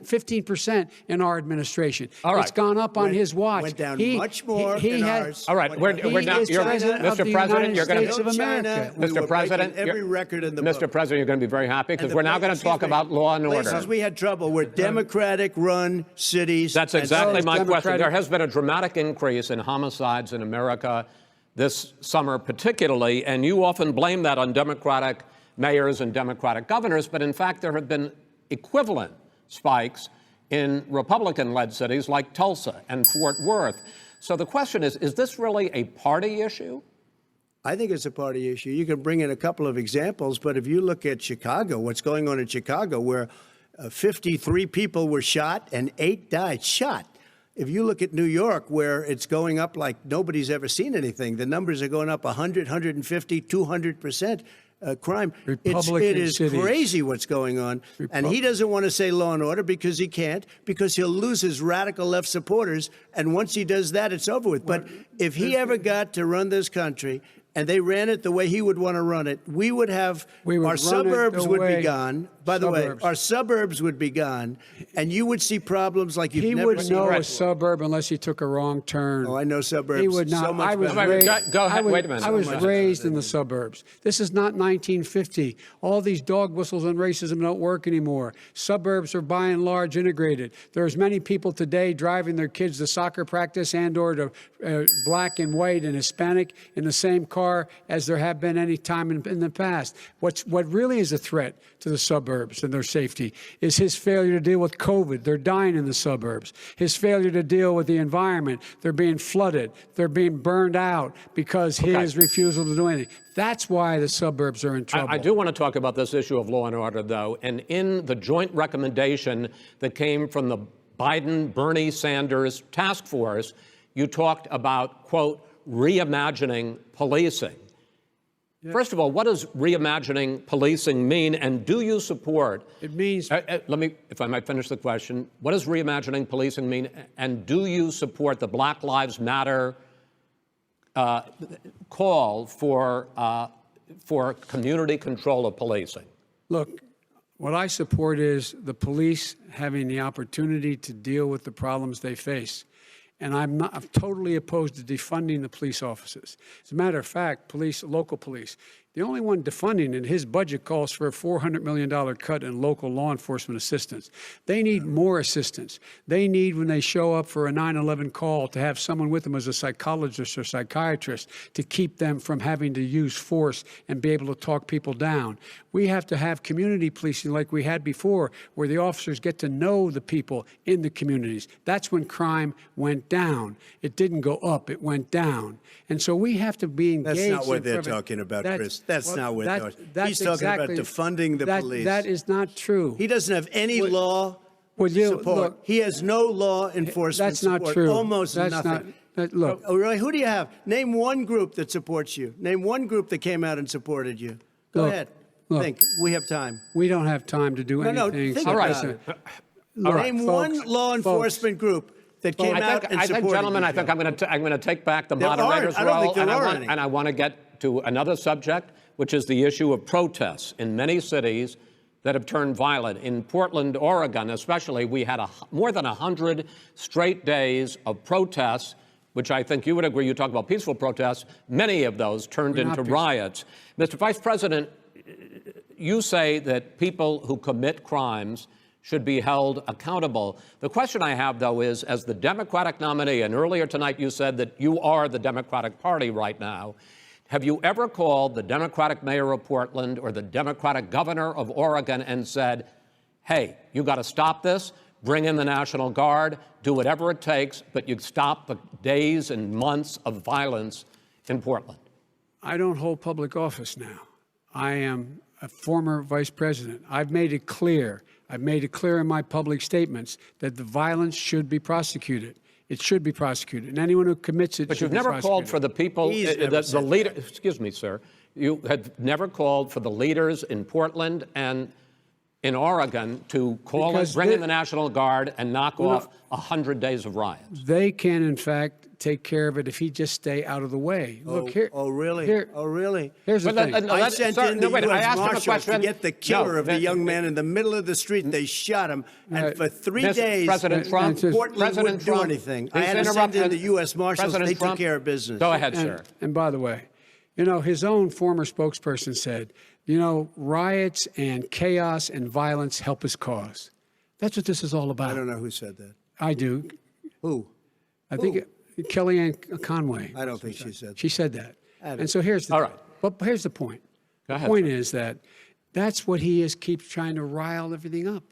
S4: 15% in our administration.
S2: All right.
S4: It's gone up on his watch.
S3: Went down much more
S4: he
S3: in
S4: had-
S3: ours.
S2: All right, we're
S4: He
S2: now.
S4: is
S2: You're,
S4: president of
S2: Mr.
S4: the
S2: President,
S4: United
S2: you're going
S4: States
S2: to.
S4: of America.
S3: We
S2: Mr.
S3: were
S2: President,
S3: breaking every record in the
S2: Mr.
S3: book.
S2: President, you're going to be very happy because
S3: And
S2: we're now going to talk about law and order.
S3: Places we had trouble were Democratic-run cities.
S2: That's
S3: and
S2: exactly
S4: those
S2: my question.
S4: Democratic-
S2: There has been a dramatic increase in homicides in America this summer, particularly, and you often blame that on Democratic mayors and Democratic governors, but in fact, there have been equivalent spikes in Republican-led cities like Tulsa and Fort Worth. So the question is this really a party issue?
S3: I think it's a party issue. You can bring in a couple of examples, but if you look at Chicago, what's going on in Chicago, where 53 people were shot and 8 died, shot. If you look at New York, where it's going up like nobody's ever seen anything, the numbers are going up 100, 150, 200%. Crime.
S4: Republican
S3: It is
S4: cities.
S3: crazy what's going on. And he doesn't want to say law and order because he can't, because he'll lose his radical left supporters. And once he does that, it's over with. But if he ever got to run this country and they ran it the way he would want to run it, we would have our suburbs would be gone. By the way, our suburbs would be gone, and you would see problems like you've
S4: He
S3: never
S4: would
S3: seen.
S4: know a suburb unless he took a wrong turn.
S3: Oh, I know suburbs.
S4: He would not.
S3: So much
S4: I was
S3: better.
S4: raised.
S2: Go ahead.
S4: I was,
S2: Wait a minute.
S4: I was
S2: So much
S4: raised in the suburbs. This is not 1950. All these dog whistles and racism don't work anymore. Suburbs are by and large integrated. There's many people today driving their kids to soccer practice and/or to black and white and Hispanic in the same car as there have been any time in the past. What really is a threat to the suburbs and their safety is his failure to deal with COVID. They're dying in the suburbs. His failure to deal with the environment. They're being flooded. They're being burned out because his refusal to do anything. That's why the suburbs are in trouble.
S2: I do want to talk about this issue of law and order, though. And in the joint recommendation that came from the Biden-Bernie Sanders task force, you talked about, quote, reimagining policing. Yeah. First of all, what does reimagining policing mean, and do you support?
S4: It means.
S2: Let me, if I might finish the question. What does reimagining policing mean, and do you support the Black Lives Matter call for community control of policing?
S4: Look, what I support is the police having the opportunity to deal with the problems they face. And I'm totally opposed to defunding the police offices. As a matter of fact, local police, the only one defunding it, his budget calls for a $400 million cut in local law enforcement assistance. They need more assistance. They need, when they show up for a 9/11 call, to have someone with them as a psychologist or psychiatrist to keep them from having to use force and be able to talk people down. We have to have community policing like we had before, where the officers get to know the people in the communities. That's when crime went down. It didn't go up, it went down. And so we have to be engaged.
S3: That's not what they're talking about, Chris. That's not what they're talking about. He's talking about defunding the police.
S4: That is not true.
S3: He doesn't have any law support.
S4: Look,
S3: he has no law enforcement
S4: that's not
S3: support.
S4: true.
S3: Almost
S4: that's
S3: nothing.
S4: Look.
S3: Oh, really? Who do you have? Name one group that supports you. Name one group that came out and supported you. Go ahead.
S4: Look,
S3: think. We have time.
S4: We don't have time to do anything.
S3: No, think
S2: about
S3: it.
S2: All right,
S3: Name one law enforcement group that came out and supported
S2: gentlemen,
S3: you,
S2: I think
S3: Joe.
S2: I'm going to take back the
S3: There
S2: moderator's
S3: aren't. I don't
S2: role,
S3: think there are any.
S2: and I want to get to another subject, which is the issue of protests in many cities that have turned violent. In Portland, Oregon, especially, we had more than 100 straight days of protests, which I think you would agree. You talk about peaceful protests. Many of those turned into riots. Mr. Vice President, you say that people who commit crimes should be held accountable. The question I have, though, is, as the Democratic nominee, and earlier tonight you said that you are the Democratic Party right now, have you ever called the Democratic mayor of Portland or the Democratic governor of Oregon and said, hey, you got to stop this, bring in the National Guard, do whatever it takes, but you stop the days and months of violence in Portland?
S4: I don't hold public office now. I am a former vice president. I've made it clear in my public statements that the violence should be prosecuted. it should be prosecuted. And anyone who commits it
S2: But
S4: should
S2: you've
S4: be
S2: never
S4: prosecuted.
S2: called for the people,
S3: He's never
S2: the
S3: said
S2: leader.
S3: that.
S2: Excuse me, sir. You had never called for the leaders in Portland and in Oregon to bring in the National Guard and knock off 100 days of riots.
S4: They can, in fact, take care of it if he just stay out of the way. Look here.
S3: Oh, really?
S4: Here,
S3: Oh, really?
S4: here's the thing.
S3: I sent in the
S2: I
S3: U.S.
S2: asked him a
S3: Marshals
S2: question.
S3: to get the killer of the
S2: No,
S3: young man in the middle of the street. They shot him, and for 3
S2: Mr.
S3: days,
S2: President Trump,
S3: Portland
S2: President
S3: wouldn't do
S2: Trump,
S3: anything. I
S2: please
S3: had to send
S2: interrupt
S3: in the
S2: me.
S3: U.S. Marshals.
S2: President
S3: They
S2: Trump,
S3: took care of business.
S2: Go ahead, sir.
S4: And by the way, you know, his own former spokesperson said, you know, riots and chaos and violence help his cause. That's what this is all about.
S3: I don't know who said that.
S4: I do.
S3: Who?
S4: I think Kellyanne Conway.
S3: I don't think she said that.
S4: She said that.
S3: I don't-
S4: And so here's the
S2: All right.
S4: But here's the point.
S2: Go ahead,
S4: The point
S2: sir.
S4: is that that's what he keeps trying to rile everything up.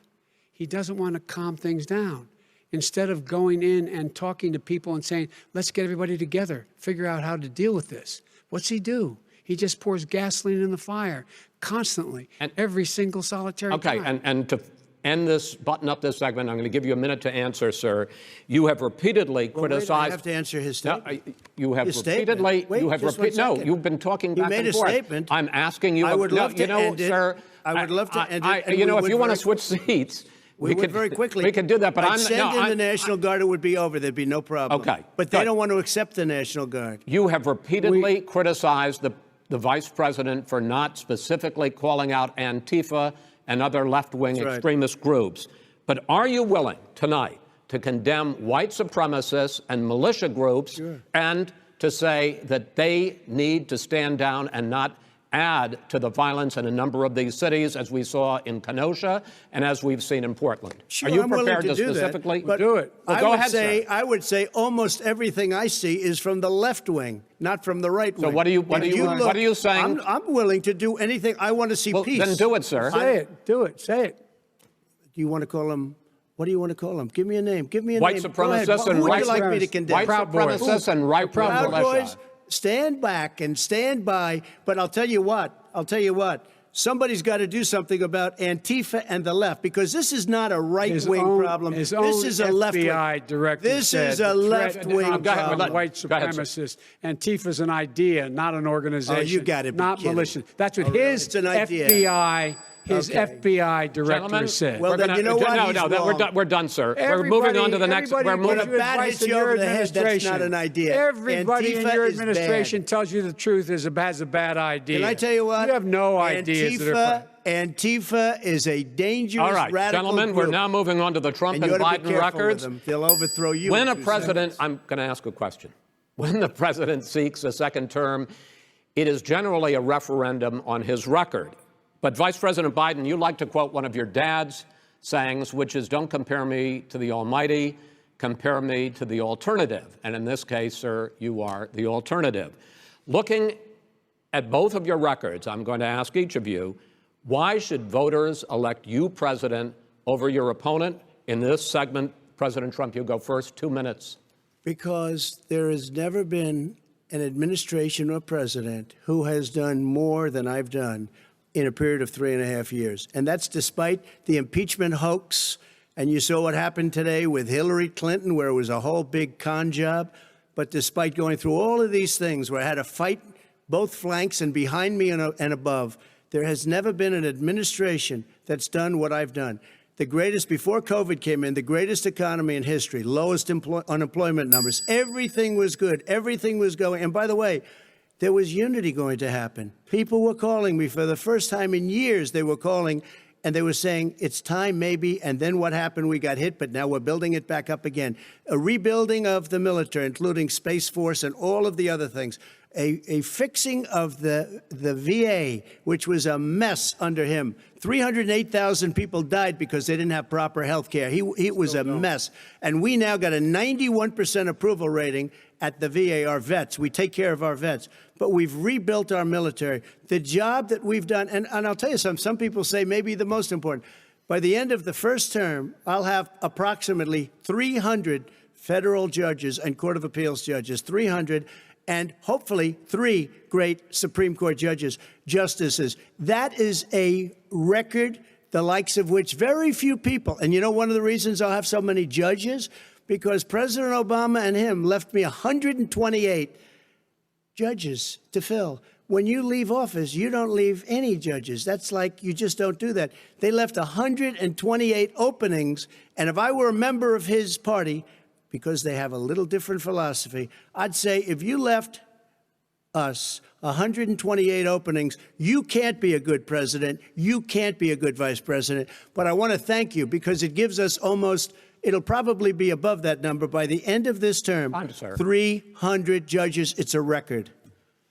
S4: He doesn't want to calm things down. Instead of going in and talking to people and saying, let's get everybody together, figure out how to deal with this. What's he do? He just pours gasoline in the fire constantly,
S2: And-
S4: every single solitary
S2: Okay,
S4: time.
S2: and to end this, button up this segment, I'm going to give you a minute to answer, sir. You have repeatedly
S3: Well, wait,
S2: criticized.
S3: I have to answer his
S2: No,
S3: statement.
S2: you have
S3: His
S2: repeatedly.
S3: statement. Wait,
S2: you have
S3: just one
S2: no.
S3: second.
S2: You've been talking
S3: You
S2: back
S3: made
S2: and
S3: a
S2: forth.
S3: statement.
S2: I'm asking you.
S3: I would love to
S2: you know,
S3: end it.
S2: sir.
S3: I would love to end it, and
S2: you know,
S3: we
S2: if
S3: would
S2: you want to
S3: very-
S2: switch seats,
S3: We would
S2: could
S3: very quickly.
S2: We could do that, but
S3: I'd
S2: I'm
S3: send
S2: no,
S3: in
S2: I'm-
S3: the National Guard. It would be over. There'd be no problem.
S2: Okay,
S3: but they
S2: good.
S3: don't want to accept the National Guard.
S2: You have repeatedly criticized the vice president for not specifically calling out Antifa and other left-wing
S3: That's right.
S2: extremist groups. But are you willing tonight to condemn white supremacists and militia groups and to say that they need to stand down and not add to the violence in a number of these cities, as we saw in Kenosha and as we've seen in Portland?
S3: Sure,
S2: are you
S3: I'm willing
S2: prepared
S3: to do that,
S2: specifically
S3: but
S4: do it?
S2: Well,
S3: I
S2: go
S3: would
S2: ahead,
S3: say
S2: sir.
S3: I would say almost everything I see is from the left wing, not from the right wing.
S2: what are you-
S3: If
S2: what are you saying?
S3: I'm willing to do anything. I want to see
S2: Well,
S3: peace.
S2: then do it, sir.
S4: Say it. Do it. Say it.
S3: Do you want to call him? What do you want to call him? Give me a name. Give me a
S2: White
S3: name. Go ahead.
S2: supremacists
S3: Who
S2: and
S3: would
S2: white
S3: you like me to
S4: supremacists.
S3: condemn?
S2: White
S4: Proud Boys.
S2: supremacists and right-wing
S3: Proud
S2: militia.
S3: Boys, stand back and stand by. But I'll tell you what. Somebody's got to do something about Antifa and the left, because this is not a right-wing problem.
S4: His
S3: This
S4: own
S3: is a left-wing.
S4: FBI director
S3: This
S4: said
S3: is a
S4: the threat
S3: left-wing
S4: of
S2: Go ahead,
S3: problem.
S2: let-
S4: white
S2: go ahead, sir.
S4: supremacists. Antifa's an idea, not an organization.
S3: Oh, you gotta be
S4: not
S3: kidding.
S4: militia. That's what
S3: Oh, really?
S4: his
S3: It's an idea.
S4: His
S3: Okay.
S4: FBI director
S2: Gentlemen,
S4: said.
S3: Well,
S2: we're
S3: then
S2: gonna-
S3: you know what?
S2: No,
S3: He's
S2: no,
S3: wrong.
S2: we're done, sir. We're moving on to the next.
S4: Everybody
S2: We're moving.
S4: gives you
S3: Bat
S4: advice
S3: hits
S4: in
S3: you
S4: your
S3: over the head, that's not
S4: administration.
S3: an idea.
S4: Everybody in
S3: Antifa
S4: your
S3: is bad.
S4: administration tells you the truth has a bad idea.
S3: Can I tell you what?
S4: You have no ideas.
S3: Antifa is a dangerous
S2: All right,
S3: radical
S2: gentlemen,
S3: group.
S2: we're now moving on to the Trump
S3: And
S2: and
S3: you ought to be
S2: Biden
S3: careful with
S2: records.
S3: them. They'll overthrow you.
S2: When
S3: in
S2: a
S3: 2
S2: president,
S3: seconds.
S2: I'm going to ask a question. When the president seeks a second term, it is generally a referendum on his record. But Vice President Biden, you like to quote one of your dad's sayings, which is, don't compare me to the almighty, compare me to the alternative. And in this case, sir, you are the alternative. Looking at both of your records, I'm going to ask each of you, why should voters elect you president over your opponent? In this segment, President Trump, you go first, 2 minutes.
S3: Because there has never been an administration or president who has done more than I've done in a period of 3.5 years. And that's despite the impeachment hoax. And you saw what happened today with Hillary Clinton, where it was a whole big con job. But despite going through all of these things, where I had to fight both flanks and behind me and above, there has never been an administration that's done what I've done. The greatest, before COVID came in, the greatest economy in history, lowest unemployment numbers. Everything was good. Everything was going. And by the way, there was unity going to happen. People were calling me for the first time in years. They were calling and they were saying, it's time maybe. And then what happened? We got hit, but now we're building it back up again. A rebuilding of the military, including Space Force and all of the other things. A fixing of the VA, which was a mess under him. 308,000 people died because they didn't have proper health care. It was a mess. And we now got a 91% approval rating at the VA, our vets. We take care of our vets. But we've rebuilt our military. The job that we've done, and I'll tell you something, some people say maybe the most important. By the end of the first term, I'll have approximately 300 federal judges and Court of Appeals judges, 300, and hopefully 3 great Supreme Court justices. That is a record, the likes of which very few people, and you know one of the reasons I'll have so many judges? because President Obama and him left me 128 judges to fill. When you leave office, you don't leave any judges. That's like you just don't do that. They left 128 openings, and if I were a member of his party, because they have a little different philosophy, I'd say if you left us 128 openings, you can't be a good president. You can't be a good vice president. But I want to thank you because it gives us almost, it'll probably be above that number by the end of this term. 300 judges. It's a record.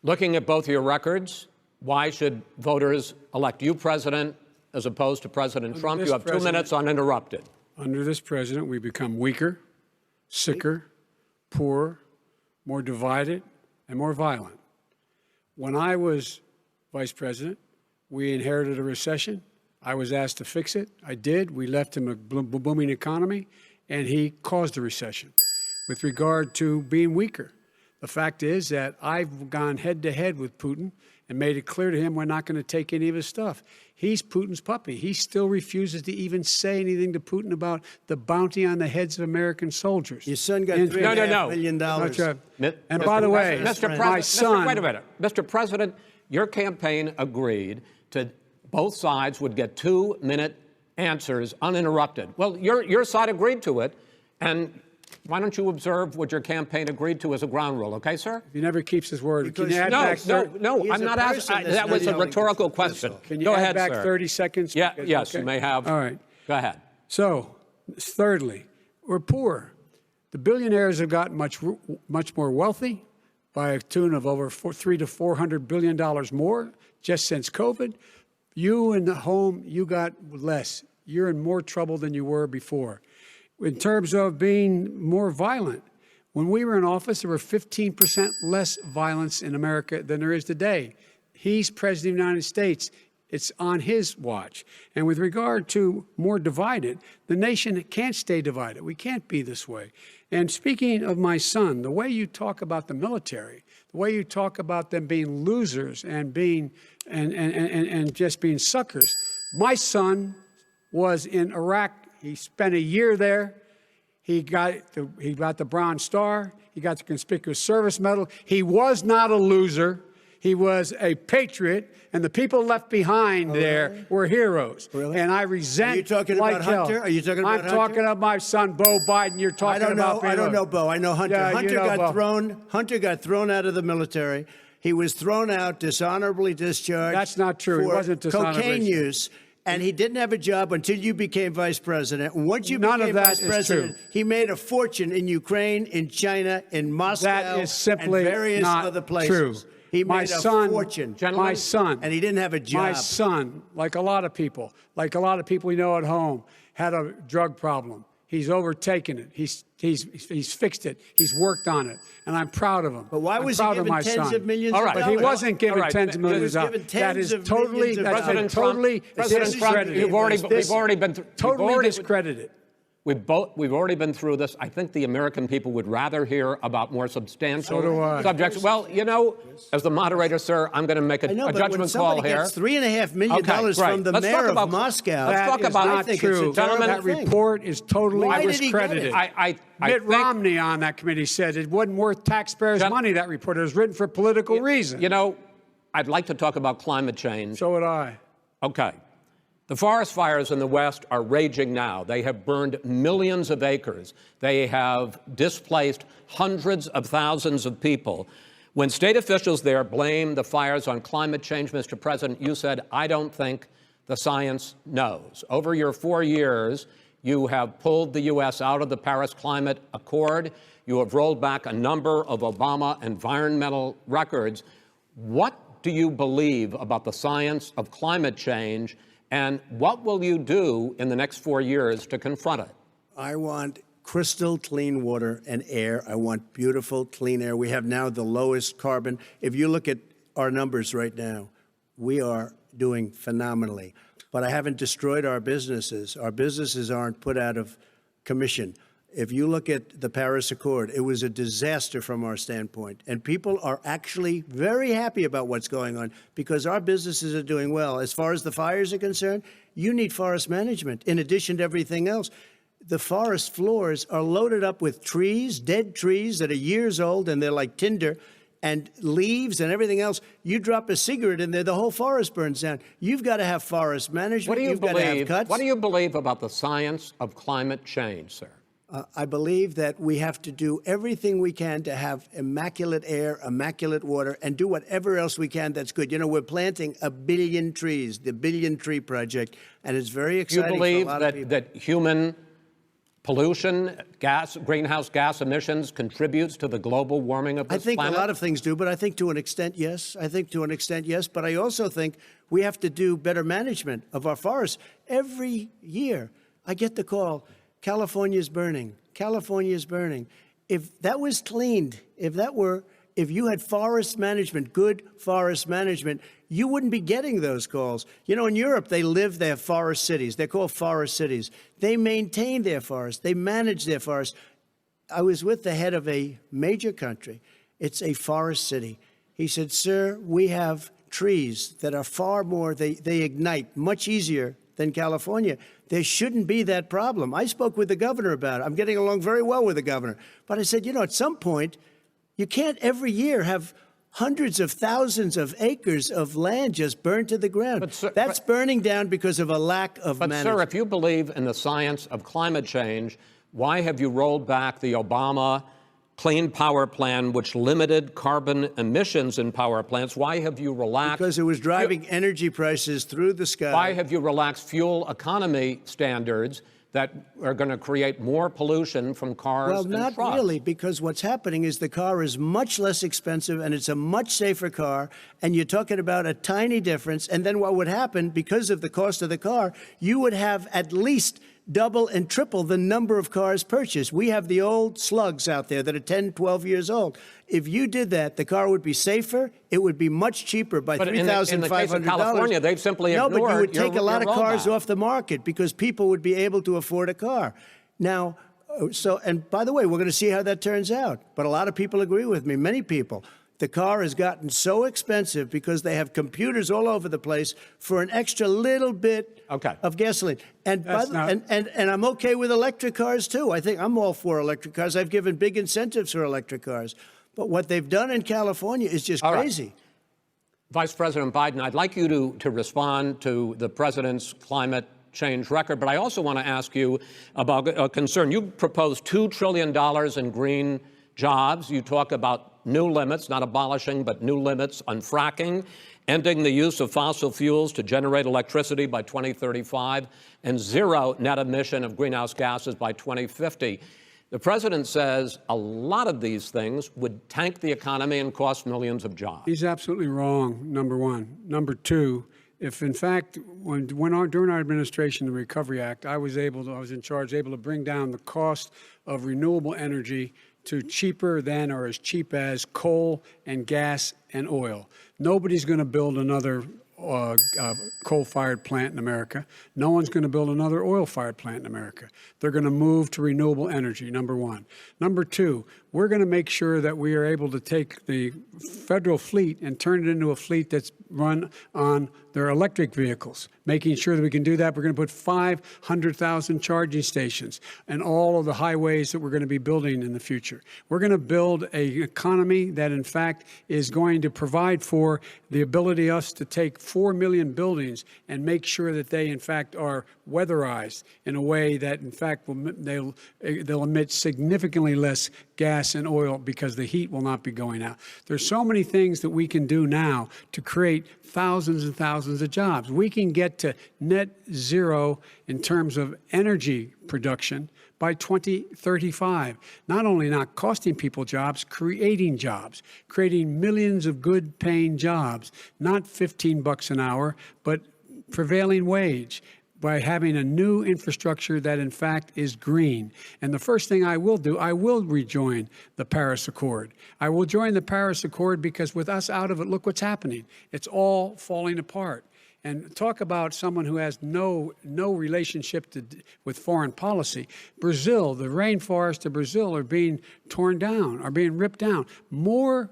S2: Looking at both your records, why should voters elect you president as opposed to President Trump? You have 2 minutes uninterrupted.
S4: Under this president, we become weaker, sicker, poorer, more divided, and more violent. When I was vice president, we inherited a recession. I was asked to fix it. I did. We left him a booming economy, and he caused a recession. With regard to being weaker, the fact is that I've gone head-to-head with Putin and made it clear to him we're not going to take any of his stuff. He's Putin's puppy. He still refuses to even say anything to Putin about the bounty on the heads of American soldiers.
S3: Your son got $3.5 million.
S4: And by the way, my son...
S2: Wait a minute. Mr. President, your campaign agreed to both sides would get 2-minute answers uninterrupted. Well, your side agreed to it, and why don't you observe what your campaign agreed to as a ground rule, okay, sir?
S4: He never keeps his word.
S2: No, I'm not asking. That was a rhetorical question.
S4: Can you
S2: Go
S4: add
S2: ahead,
S4: back
S2: sir.
S4: 30 seconds?
S2: Yeah, yes,
S4: okay.
S2: you may have.
S4: All right.
S2: Go ahead.
S4: So, thirdly, we're poor. The billionaires have gotten much more wealthy by a tune of over $300 to $400 billion more just since COVID. You in the home, you got less. You're in more trouble than you were before. In terms of being more violent, when we were in office, there were 15% less violence in America than there is today. He's president of the United States. It's on his watch. And with regard to more divided, the nation can't stay divided. We can't be this way. And speaking of my son, the way you talk about the military, the way you talk about them being losers and being and just being suckers. My son was in Iraq. He spent a year there. He got the Bronze Star. He got the Conspicuous Service Medal. He was not a loser. He was a patriot, and the people left behind there were heroes.
S3: Really?
S4: And I resent.
S3: Are you talking about Hunter? Are you talking about Hunter?
S4: I'm talking about my son, Bo Biden. You're talking about.
S3: I don't know Bo. I know Hunter.
S4: Yeah,
S3: Hunter
S4: you know Bo.
S3: Hunter got thrown out of the military. He was thrown out, dishonorably discharged.
S4: That's not true. He wasn't dishonorably.
S3: Cocaine use. And he didn't have a job until you became vice president. Once you became vice president, he made a fortune in Ukraine, in China, in Moscow,
S4: that is simply
S3: and various
S4: not
S3: other places.
S4: True.
S3: He made a fortune.
S4: My son.
S3: And he didn't have a job.
S4: My son, like a lot of people we know at home, had a drug problem. He's overtaken it. He's fixed it. He's worked on it, and I'm proud of him.
S3: But why was he given tens of millions?
S2: All right,
S4: but he wasn't given tens of millions. That is totally,
S2: President Trump. We've already been
S4: totally discredited.
S2: We've already been through this. I think the American people would rather hear about more substantial subjects. Well, you know, as the moderator, sir, I'm going to make a judgment call here.
S3: $3.5 million from the mayor of Moscow.
S2: Let's talk about
S4: not true.
S2: Gentlemen,
S4: that report is totally discredited.
S2: Mitt
S4: Romney on that committee said it wasn't worth taxpayers' money, that report. It was written for political reasons.
S2: You know, I'd like to talk about climate change.
S4: So would I.
S2: Okay. The forest fires in the West are raging now. They have burned millions of acres. They have displaced hundreds of thousands of people. When state officials there blame the fires on climate change, Mr. President, you said, I don't think the science knows. Over your 4 years, you have pulled the U.S. out of the Paris Climate Accord. You have rolled back a number of Obama environmental records. What do you believe about the science of climate change? And what will you do in the next 4 years to confront it?
S3: I want crystal clean water and air. I want beautiful, clean air. We have now the lowest carbon. If you look at our numbers right now, we are doing phenomenally. But I haven't destroyed our businesses. Our businesses aren't put out of commission. If you look at the Paris Accord, it was a disaster from our standpoint. And people are actually very happy about what's going on because our businesses are doing well. As far as the fires are concerned, you need forest management in addition to everything else. the forest floors are loaded up with trees, dead trees that are years old, and they're like tinder, and leaves and everything else. You drop a cigarette in there, the whole forest burns down. You've got to have forest management.
S2: What do you
S3: You've got to have
S2: believe?
S3: cuts.
S2: What do you believe about the science of climate change, sir?
S3: I believe that we have to do everything we can to have immaculate air, immaculate water, and do whatever else we can that's good. You know, we're planting 1 billion trees, the Billion Tree Project, and it's very exciting
S2: You believe
S3: for a lot of people.
S2: that human pollution, greenhouse gas emissions contributes to the global warming of this
S3: I think
S2: planet?
S3: a lot of things do, but I think to an extent, yes. I think to an extent, yes. But I also think we have to do better management of our forests. Every year, I get the call, California's burning. California's burning. If that was cleaned, if you had forest management, good forest management, you wouldn't be getting those calls. You know, in Europe, they have forest cities. They're called forest cities. They maintain their forests. They manage their forests. I was with the head of a major country. It's a forest city. He said, sir, we have trees that are far more, they ignite much easier than California. There shouldn't be that problem. I spoke with the governor about it. I'm getting along very well with the governor. But I said, you know, at some point, you can't every year have hundreds of thousands of acres of land just burned to the ground.
S2: But, sir,
S3: that's burning down because of a lack of management.
S2: But, sir, if you believe in the science of climate change, why have you rolled back the Obama Clean Power Plan, which limited carbon emissions in power plants? Why have you relaxed?
S3: Because it was driving energy prices through the sky.
S2: Why have you relaxed fuel economy standards that are going to create more pollution from cars and trucks?
S3: Well, not really, because what's happening is the car is much less expensive and it's a much safer car, and you're talking about a tiny difference. And then what would happen, because of the cost of the car, you would have at least double and triple the number of cars purchased. We have the old slugs out there that are 10, 12 years old. If you did that, the car would be safer. It would be much cheaper by $3,500.
S2: In the case of California, they've simply ignored
S3: No, but you would take
S2: your
S3: a lot of cars
S2: rollback.
S3: off the market because people would be able to afford a car. Now, and by the way, we're going to see how that turns out. But a lot of people agree with me, many people. The car has gotten so expensive because they have computers all over the place for an extra little bit of gasoline. And and I'm okay with electric cars, too. I think I'm all for electric cars. I've given big incentives for electric cars. But what they've done in California is just crazy.
S2: Right. Vice President Biden, I'd like you to respond to the president's climate change record, but I also want to ask you about a concern. You proposed $2 trillion in green jobs. You talk about new limits, not abolishing, but new limits on fracking, ending the use of fossil fuels to generate electricity by 2035, and zero net emission of greenhouse gases by 2050. The president says a lot of these things would tank the economy and cost millions of jobs.
S4: He's absolutely wrong, number one. Number two, if in fact, during our administration, the Recovery Act, I was in charge, able to bring down the cost of renewable energy to cheaper than or as cheap as coal and gas and oil. Nobody's going to build another coal-fired plant in America. No one's going to build another oil-fired plant in America. They're going to move to renewable energy, number one. Number two, we're going to make sure that we are able to take the federal fleet and turn it into a fleet that's run on their electric vehicles. Making sure that we can do that, we're going to put 500,000 charging stations and all of the highways that we're going to be building in the future. We're going to build an economy that, in fact, is going to provide for the ability us to take 4 million buildings and make sure that they, in fact, are weatherized in a way that, in fact, they'll emit significantly less gas and oil because the heat will not be going out. There's so many things that we can do now to create thousands and thousands of jobs. We can get to net zero in terms of energy production by 2035. Not only not costing people jobs, creating millions of good paying jobs, not $15 an hour, but prevailing wage, by having a new infrastructure that, in fact, is green. And the first thing I will do, I will rejoin the Paris Accord. I will join the Paris Accord because with us out of it, look what's happening. It's all falling apart. And talk about someone who has no relationship with foreign policy. Brazil, the rainforests of Brazil are being torn down, are being ripped down. More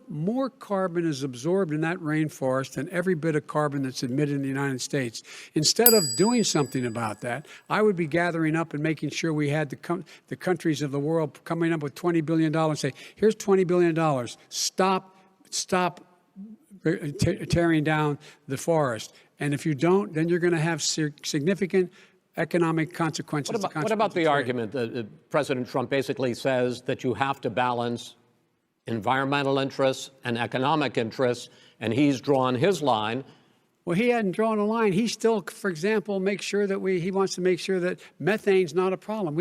S4: carbon is absorbed in that rainforest than every bit of carbon that's emitted in the United States. Instead of doing something about that, I would be gathering up and making sure we had the countries of the world coming up with $20 billion and say, here's $20 billion. Stop tearing down the forest. And if you don't, then you're going to have significant economic consequences.
S2: What about the argument that President Trump basically says that you have to balance environmental interests and economic interests, and he's drawn his line?
S4: Well, he hadn't drawn a line. He still, for example, makes sure that he wants to make sure that methane's not a problem.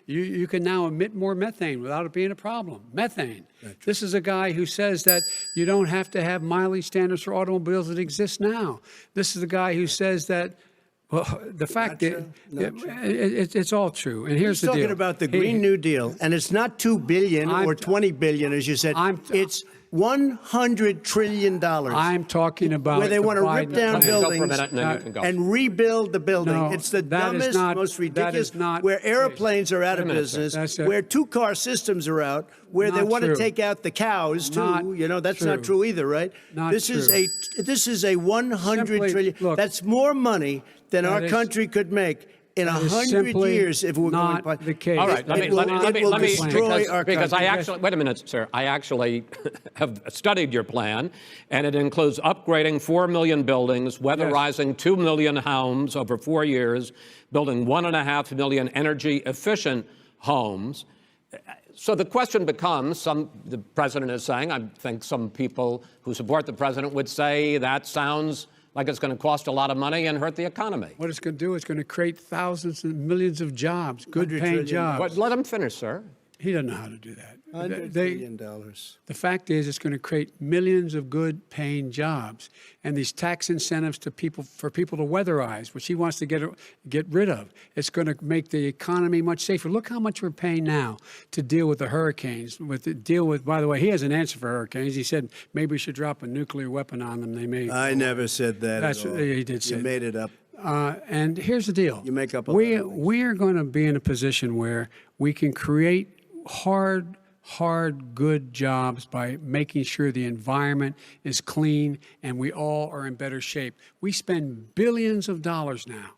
S4: You can now emit more methane without it being a problem. Methane. This is a guy who says that you don't have to have mileage standards for automobiles that exist now. This is the guy who says that, well, the fact is, it's all true. And here's the deal.
S3: He's talking about the Green New Deal, and it's not $2 billion or $20 billion, as you said. It's $100 trillion.
S4: I'm talking about
S3: where they want to rip down buildings
S2: and
S3: rebuild the building.
S4: No,
S3: it's the dumbest, most ridiculous. Where airplanes are out of business, where two-car systems are out, where they want to take out the cows too. That's not true either, right? This is a $100 trillion.
S4: Look,
S3: that's more money than our country could make in 100 years if we're
S4: not
S3: going
S4: the case.
S2: All right, let me
S3: destroy our
S2: because
S3: country.
S2: I actually wait a minute, sir. I actually have studied your plan, and it includes upgrading 4 million buildings, weatherizing 2 million homes over 4 years, building 1.5 million energy-efficient homes. So the question becomes: the president is saying, I think some people who support the president would say that sounds like it's going to cost a lot of money and hurt the economy.
S4: What it's going to do is going to create thousands and millions of jobs, good-paying jobs.
S2: But let him finish, sir.
S4: He doesn't know how to do that.
S3: $100 billion.
S4: The fact is, it's going to create millions of good-paying jobs, and these tax incentives for people to weatherize, which he wants to get rid of. It's going to make the economy much safer. Look how much we're paying now to deal with the hurricanes. By the way, he has an answer for hurricanes. He said maybe we should drop a nuclear weapon on them. They may.
S3: I never said that.
S4: That's
S3: at all.
S4: He did say.
S3: You made it up.
S4: And here's the deal.
S3: You make up a lot of things.
S4: We are going to be in a position where we can create hard, good jobs by making sure the environment is clean and we all are in better shape. We spend billions of dollars now,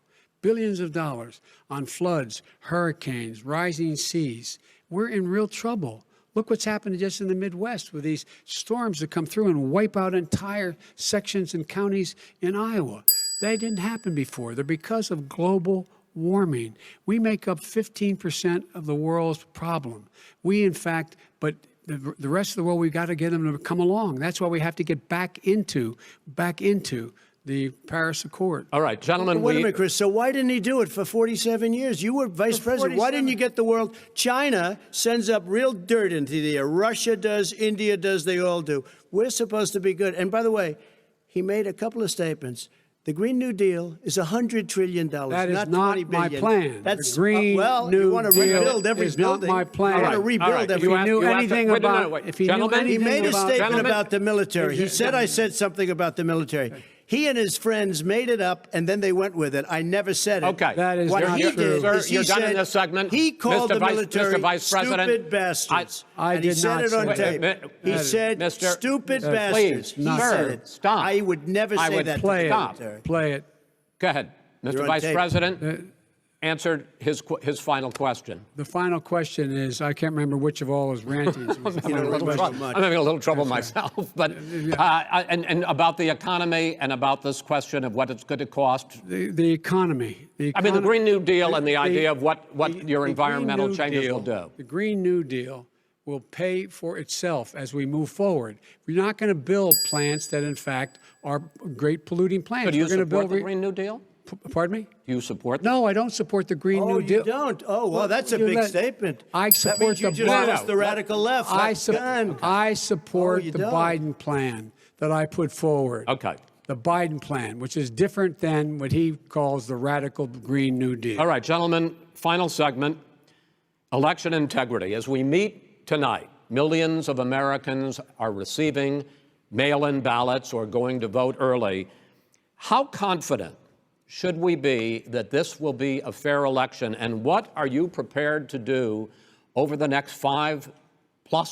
S4: on floods, hurricanes, rising seas. We're in real trouble. Look what's happened just in the Midwest with these storms that come through and wipe out entire sections and counties in Iowa. That didn't happen before. They're because of global warming. We make up 15% of the world's problem. But the rest of the world, we've got to get them to come along. That's why we have to get back into the Paris Accord.
S2: All right, gentlemen.
S3: Wait a minute, Chris. So why didn't he do it for 47 years? You were vice president. Why didn't you get the world? China sends up real dirt into the air. Russia does. India does. They all do. We're supposed to be good. And by the way, he made a couple of statements. The Green New Deal is $100 trillion,
S4: that is
S3: not $20
S4: not my
S3: billion.
S4: plan.
S3: That's
S4: the Green
S3: New
S4: you
S3: want to rebuild every
S4: is
S3: building.
S4: Not my plan.
S3: You want to rebuild every.
S4: If he knew anything about, if he knew anything
S3: he made a
S4: about,
S3: statement about the military. He said I said something about the military. He and his friends made it up, and then they went with it. I never said it.
S2: Okay.
S4: That is
S3: what
S4: not
S3: he
S4: true.
S3: did
S2: Sir,
S3: is he
S2: you're done
S3: said
S2: in this segment.
S3: he called the military
S2: Vice President,
S3: stupid bastards.
S4: I
S3: and he
S4: did
S3: said
S4: not
S3: it on
S4: say
S3: tape. He said
S2: Mr.
S3: stupid
S2: Please,
S3: bastards. He said it.
S2: Stop.
S3: I would never say that to the military.
S4: Play it.
S2: Go ahead. Mr.
S3: on
S2: Vice
S3: tape.
S2: President answered his final question.
S4: The final question is, I can't remember which of all his rantings.
S2: I'm having a little trouble myself, but and about the economy and about this question of what it's going to cost.
S4: The economy.
S2: I mean, the Green New Deal and the idea of what your environmental changes will do.
S4: The Green New Deal will pay for itself as we move forward. We're not going to build plants that, in fact, are great polluting plants.
S2: So do you
S4: We're going to
S2: support
S4: build
S2: the Green New Deal?
S4: Pardon me?
S2: Do you support that?
S4: No, I don't support the Green New Deal.
S3: Oh, you don't? Oh, well, that's a big statement.
S4: I
S3: that
S4: support
S3: means you
S4: the
S3: just lost the radical left.
S4: I support
S3: you
S4: the
S3: don't.
S4: Biden plan that I put forward.
S2: Okay.
S4: The Biden plan, which is different than what he calls the radical Green New Deal.
S2: All right, gentlemen, final segment, election integrity. As we meet tonight, millions of Americans are receiving mail-in ballots or going to vote early. How confident should we be that this will be a fair election? And what are you prepared to do over the next 5+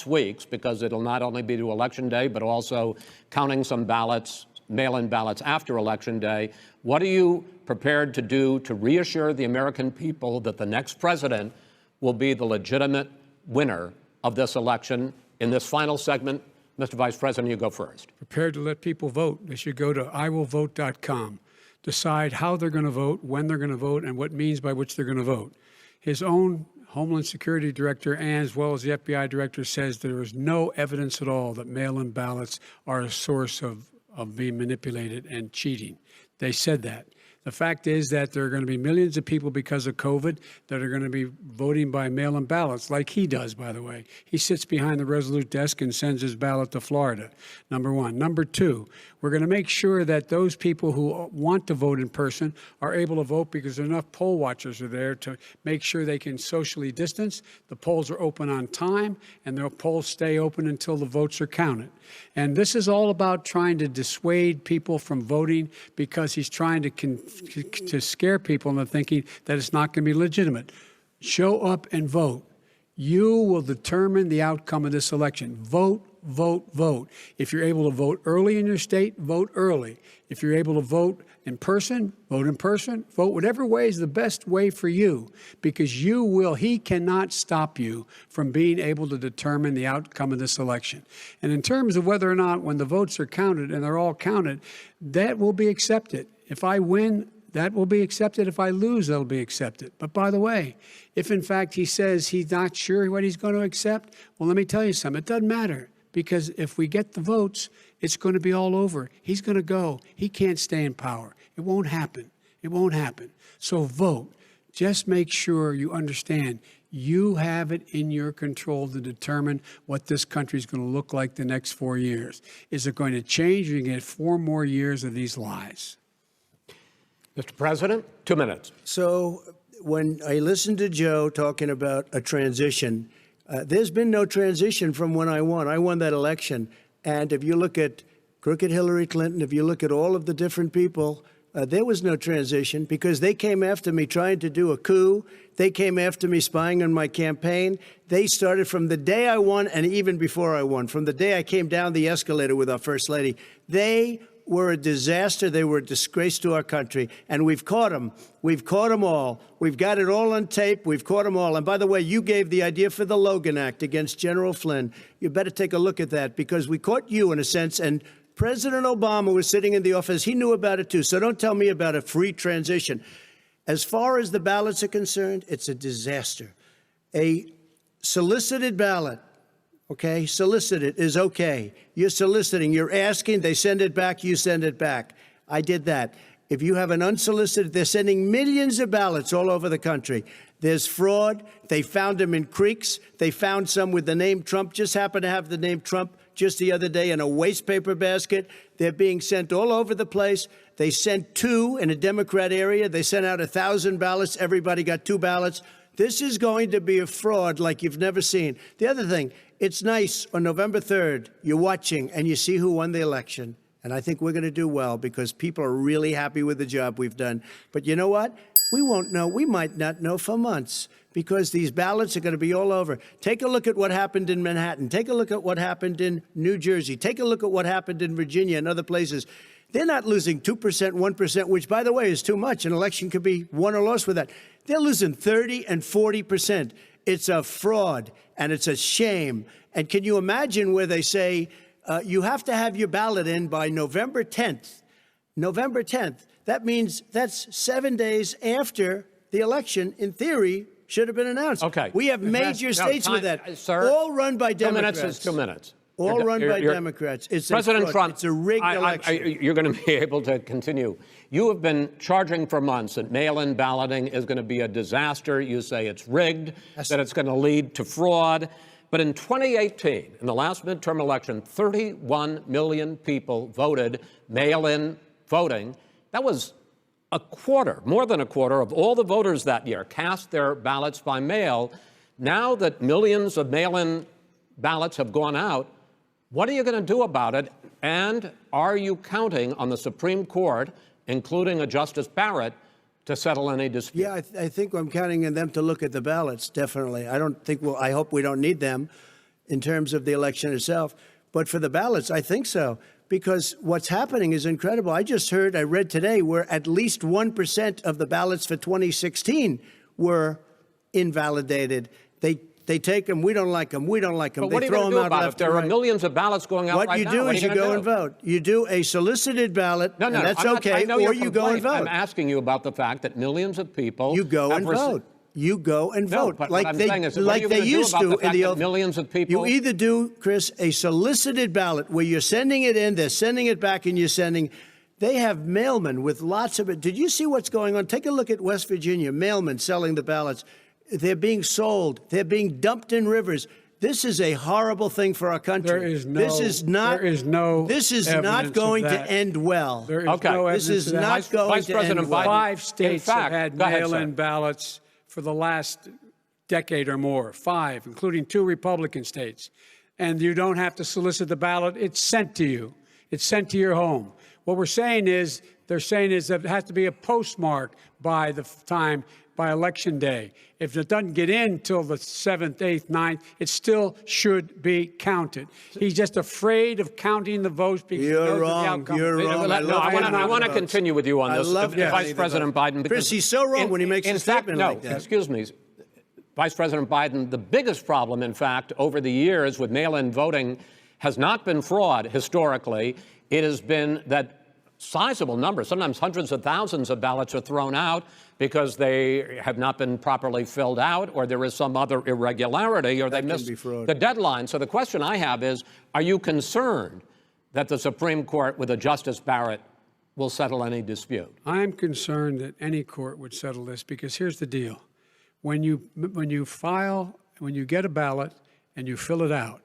S2: weeks, because it'll not only be to Election Day, but also counting some ballots, mail-in ballots after Election Day? What are you prepared to do to reassure the American people that the next president will be the legitimate winner of this election? In this final segment, Mr. Vice President, you go first.
S4: Prepared to let people vote. They should go to iwillvote.com, decide how they're going to vote, when they're going to vote, and what means by which they're going to vote. His own Homeland Security Director, and as well as the FBI Director, says there is no evidence at all that mail-in ballots are a source of being manipulated and cheating. They said that. The fact is that there are going to be millions of people because of COVID that are going to be voting by mail-in ballots, like he does, by the way. He sits behind the Resolute desk and sends his ballot to Florida, number one. Number two, we're going to make sure that those people who want to vote in person are able to vote because enough poll watchers are there to make sure they can socially distance. The polls are open on time, and the polls stay open until the votes are counted. And this is all about trying to dissuade people from voting because he's trying to scare people into thinking that it's not going to be legitimate. Show up and vote. You will determine the outcome of this election. Vote, vote, vote. If you're able to vote early in your state, vote early. If you're able to vote in person, vote in person. Vote whatever way is the best way for you, because he cannot stop you from being able to determine the outcome of this election. And in terms of whether or not, when the votes are counted, and they're all counted, that will be accepted. If I win, that will be accepted. If I lose, that will be accepted. But by the way, if in fact he says he's not sure what he's going to accept, well, let me tell you something. It doesn't matter, because if we get the votes, it's going to be all over. He's going to go. He can't stay in power. It won't happen. It won't happen. So vote. Just make sure you understand you have it in your control to determine what this country is going to look like the next 4 years. Is it going to change, or you get 4 more years of these lies?
S2: Mr. President, 2 minutes.
S3: So when I listened to Joe talking about a transition, there's been no transition from when I won. I won that election. And if you look at crooked Hillary Clinton, if you look at all of the different people, there was no transition, because they came after me trying to do a coup. They came after me spying on my campaign. They started from the day I won, and even before I won, from the day I came down the escalator with our First Lady. They were a disaster. They were a disgrace to our country. And we've caught them. We've caught them all. We've got it all on tape. We've caught them all. And by the way, you gave the idea for the Logan Act against General Flynn. You better take a look at that, because we caught you in a sense. And President Obama was sitting in the office. He knew about it, too. So don't tell me about a free transition. As far as the ballots are concerned, it's a disaster. A solicited ballot, okay, solicited is okay. You're soliciting, you're asking, they send it back, you send it back. I did that. If you have an unsolicited, they're sending millions of ballots all over the country. There's fraud. They found them in creeks. They found some with the name Trump, just happened to have the name Trump just the other day in a waste paper basket. They're being sent all over the place. They sent 2 in a Democrat area. They sent out 1,000 ballots. Everybody got 2 ballots. This is going to be a fraud like you've never seen. The other thing, it's nice on November 3rd, you're watching and you see who won the election. And I think we're going to do well, because people are really happy with the job we've done. But you know what? We won't know. We might not know for months, because these ballots are going to be all over. Take a look at what happened in Manhattan. Take a look at what happened in New Jersey. Take a look at what happened in Virginia and other places. They're not losing 2%, 1%, which, by the way, is too much. An election could be won or lost with that. They're losing 30 and 40%. It's a fraud, and it's a shame. And can you imagine where they say you have to have your ballot in by November 10th? November 10th. That means that's 7 days after the election, in theory, should have been announced.
S2: Okay.
S3: We have major states with that,
S2: sir,
S3: all run by
S2: 2
S3: Democrats.
S2: 2 minutes is 2 minutes.
S3: All run by Democrats. It's
S2: President Trump,
S3: it's a rigged election.
S2: You're going to be able to continue. You have been charging for months that mail-in balloting is going to be a disaster. You say it's rigged, that it's going to lead to fraud. But in 2018, in the last midterm election, 31 million people voted mail-in voting. That was a quarter, more than a quarter of all the voters that year cast their ballots by mail. Now that millions of mail-in ballots have gone out, what are you going to do about it? And are you counting on the Supreme Court including a Justice Barrett, to settle any dispute?
S3: Yeah, I think I'm counting on them to look at the ballots, definitely. I don't think I hope we don't need them in terms of the election itself. But for the ballots, I think so. Because what's happening is incredible. I read today, where at least 1% of the ballots for 2016 were invalidated. They take them, we don't like them, we don't like them.
S2: But what are you going to do about it? If there are millions of ballots going out right now,
S3: what you do is you go and vote. You do a solicited ballot, and that's okay, or you go and vote.
S2: I'm asking you about the fact that millions of people...
S3: You go and vote. You go and vote.
S2: But what I'm saying is, what are you going to do about the fact that millions of people...
S3: You either do, Chris, a solicited ballot where you're sending it in, they're sending it back, and you're sending... They have mailmen with lots of it. Did you see what's going on? Take a look at West Virginia, mailmen selling the ballots. They're being sold. They're being dumped in rivers. This is a horrible thing for our country. This is not going to end well.
S4: There is no evidence
S3: this is not going
S2: Vice
S3: to
S2: President
S3: end well.
S2: Biden,
S4: 5 states have had mail-in
S2: sir.
S4: ballots for the last decade or more. 5, including 2 Republican states. And you don't have to solicit the ballot. It's sent to you. It's sent to your home. What they're saying is that it has to be a postmark by election day. If it doesn't get in till the 7th, 8th, 9th, it still should be counted. He's just afraid of counting the votes because he knows the outcome.
S3: You're wrong.
S2: I want to continue with you on this, Vice President Biden.
S3: Chris, he's so wrong when he makes a statement like that.
S2: Excuse me. Vice President Biden, the biggest problem, in fact, over the years with mail-in voting has not been fraud historically. It has been that sizable numbers, sometimes hundreds of thousands of ballots are thrown out because they have not been properly filled out, or there is some other irregularity, or they missed the deadline. So the question I have is, are you concerned that the Supreme Court with a Justice Barrett will settle any dispute?
S4: I'm concerned that any court would settle this because here's the deal. When you get a ballot and you fill it out,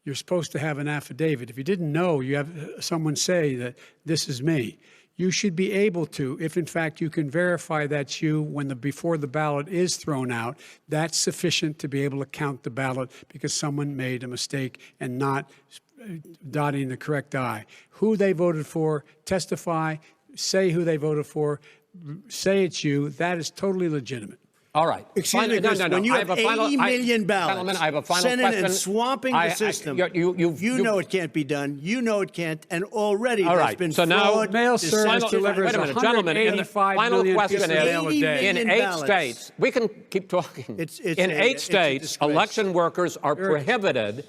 S4: you're supposed to have an affidavit. If you didn't know, you have someone say that this is me. You should be able to, if in fact you can verify that's you before the ballot is thrown out, that's sufficient to be able to count the ballot because someone made a mistake and not dotting the correct I. Who they voted for, testify, say who they voted for, say it's you, that is totally legitimate.
S2: All right.
S3: Excuse me, Chris, when you have 80 million ballots
S2: I have a final
S3: sent in
S2: question.
S3: and swamping the system, you know it can't be done. You know it can't. And already there's been
S2: fraud.
S3: Now,
S4: mail service delivers 185 million pieces of mail a day.
S2: In 8 states, we can keep talking. In 8 states, election workers are prohibited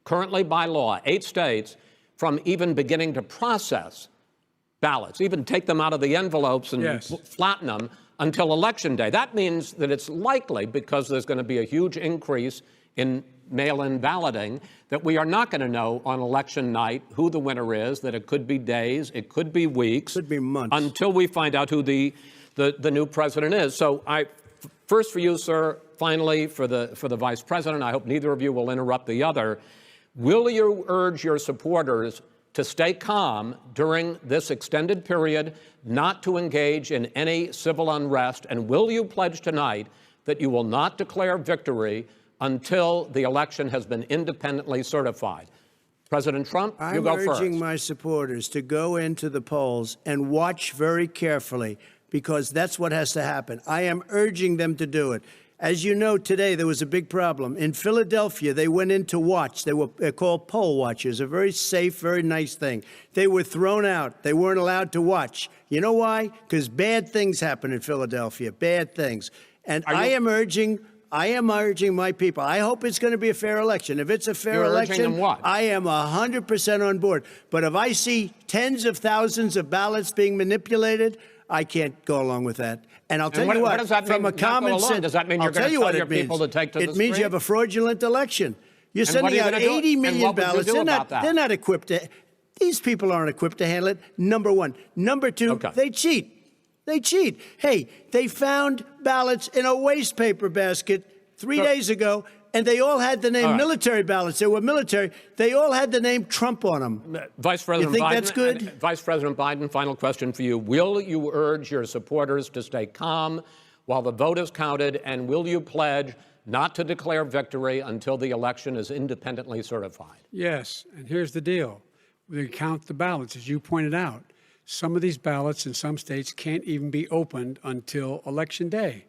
S2: currently by law, 8 states, from even beginning to process ballots, even take them out of the envelopes and flatten them until Election Day. That means that it's likely, because there's going to be a huge increase in mail-in balloting, that we are not going to know on election night who the winner is, that it could be days, it could be weeks.
S3: Could be months.
S2: Until we find out who the new president is. So first for you, sir, finally for the vice president, I hope neither of you will interrupt the other. Will you urge your supporters to stay calm during this extended period, not to engage in any civil unrest? And will you pledge tonight that you will not declare victory until the election has been independently certified? President Trump, you go first.
S3: I'm urging my supporters to go into the polls and watch very carefully, because that's what has to happen. I am urging them to do it. As you know, today there was a big problem. In Philadelphia, they went in to watch. They're called poll watchers, a very safe, very nice thing. They were thrown out. They weren't allowed to watch. You know why? Because bad things happen in Philadelphia, bad things. And I am urging my people. I hope it's going to be a fair election. If it's a fair election, I am 100% on board. But if I see tens of thousands of ballots being manipulated, I can't go along with that. And I'll tell you what,
S2: does that mean,
S3: from a common sense,
S2: does that mean you're going to tell your people to take to the street?
S3: It means you have a fraudulent election. You're sending out 80 million ballots. They're not equipped to. These people aren't equipped to handle it. Number one. Number two, they cheat. They cheat. Hey, they found ballots in a waste paper basket 3 days ago, and they all had the name military ballots. They were military. They all had the name Trump on them.
S2: Vice President
S3: you think
S2: Biden,
S3: that's good?
S2: Vice President Biden, final question for you. Will you urge your supporters to stay calm while the vote is counted, and will you pledge not to declare victory until the election is independently certified?
S4: Yes, and here's the deal. We count the ballots, as you pointed out. some of these ballots in some states can't even be opened until Election Day.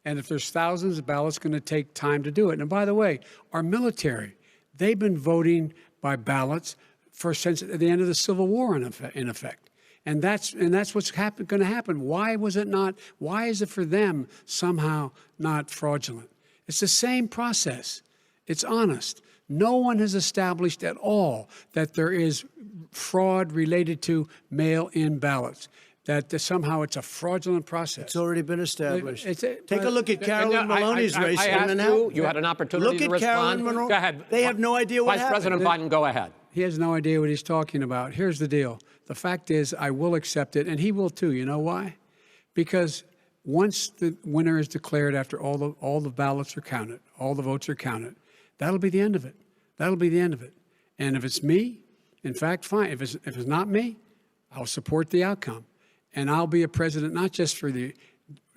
S4: And if there's thousands of ballots, it's going to take time to do it. And by the way, our military, they've been voting by ballots since the end of the Civil War, in effect. And that's what's going to happen. Why was it not? Why is it for them somehow not fraudulent? It's the same process. It's honest. No one has established at all that there is fraud related to mail-in ballots, that somehow it's a fraudulent process.
S3: It's already been established. Take a look at Carolyn Maloney's race.
S2: I asked you had an opportunity to respond.
S3: Carolyn Maloney.
S2: Go ahead.
S3: They have no idea what
S2: Vice
S3: happened.
S2: President Biden, go ahead.
S4: He has no idea what he's talking about. Here's the deal. The fact is, I will accept it, and he will too. You know why? Because once the winner is declared, after all the ballots are counted, all the votes are counted, that'll be the end of it. That'll be the end of it. And if it's me, in fact, fine. If it's not me, I'll support the outcome. And I'll be a president not just for the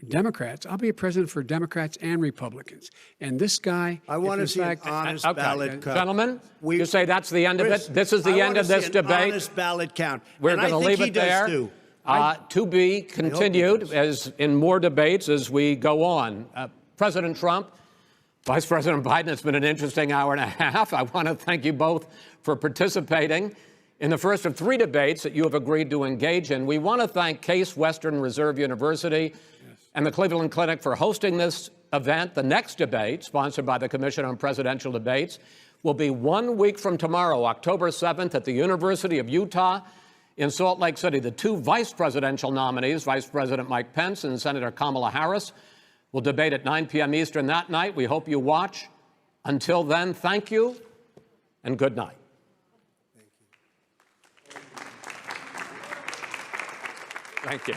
S4: Democrats. I'll be a president for Democrats and Republicans. And this guy,
S3: I want to see an honest ballot count.
S2: Gentlemen, you say that's the end of it? This is the end of this debate?
S3: Honest ballot count.
S2: We're going to leave it there. To be continued as in more debates as we go on. President Trump, Vice President Biden, it's been an interesting hour and a half. I want to thank you both for participating in the first of 3 debates that you have agreed to engage in. We want to thank Case Western Reserve University and the Cleveland Clinic for hosting this event. The next debate, sponsored by the Commission on Presidential Debates, will be 1 week from tomorrow, October 7th, at the University of Utah in Salt Lake City. The 2 vice presidential nominees, Vice President Mike Pence and Senator Kamala Harris, will debate at 9 p.m. Eastern that night. We hope you watch. Until then, thank you and good night. Thank you.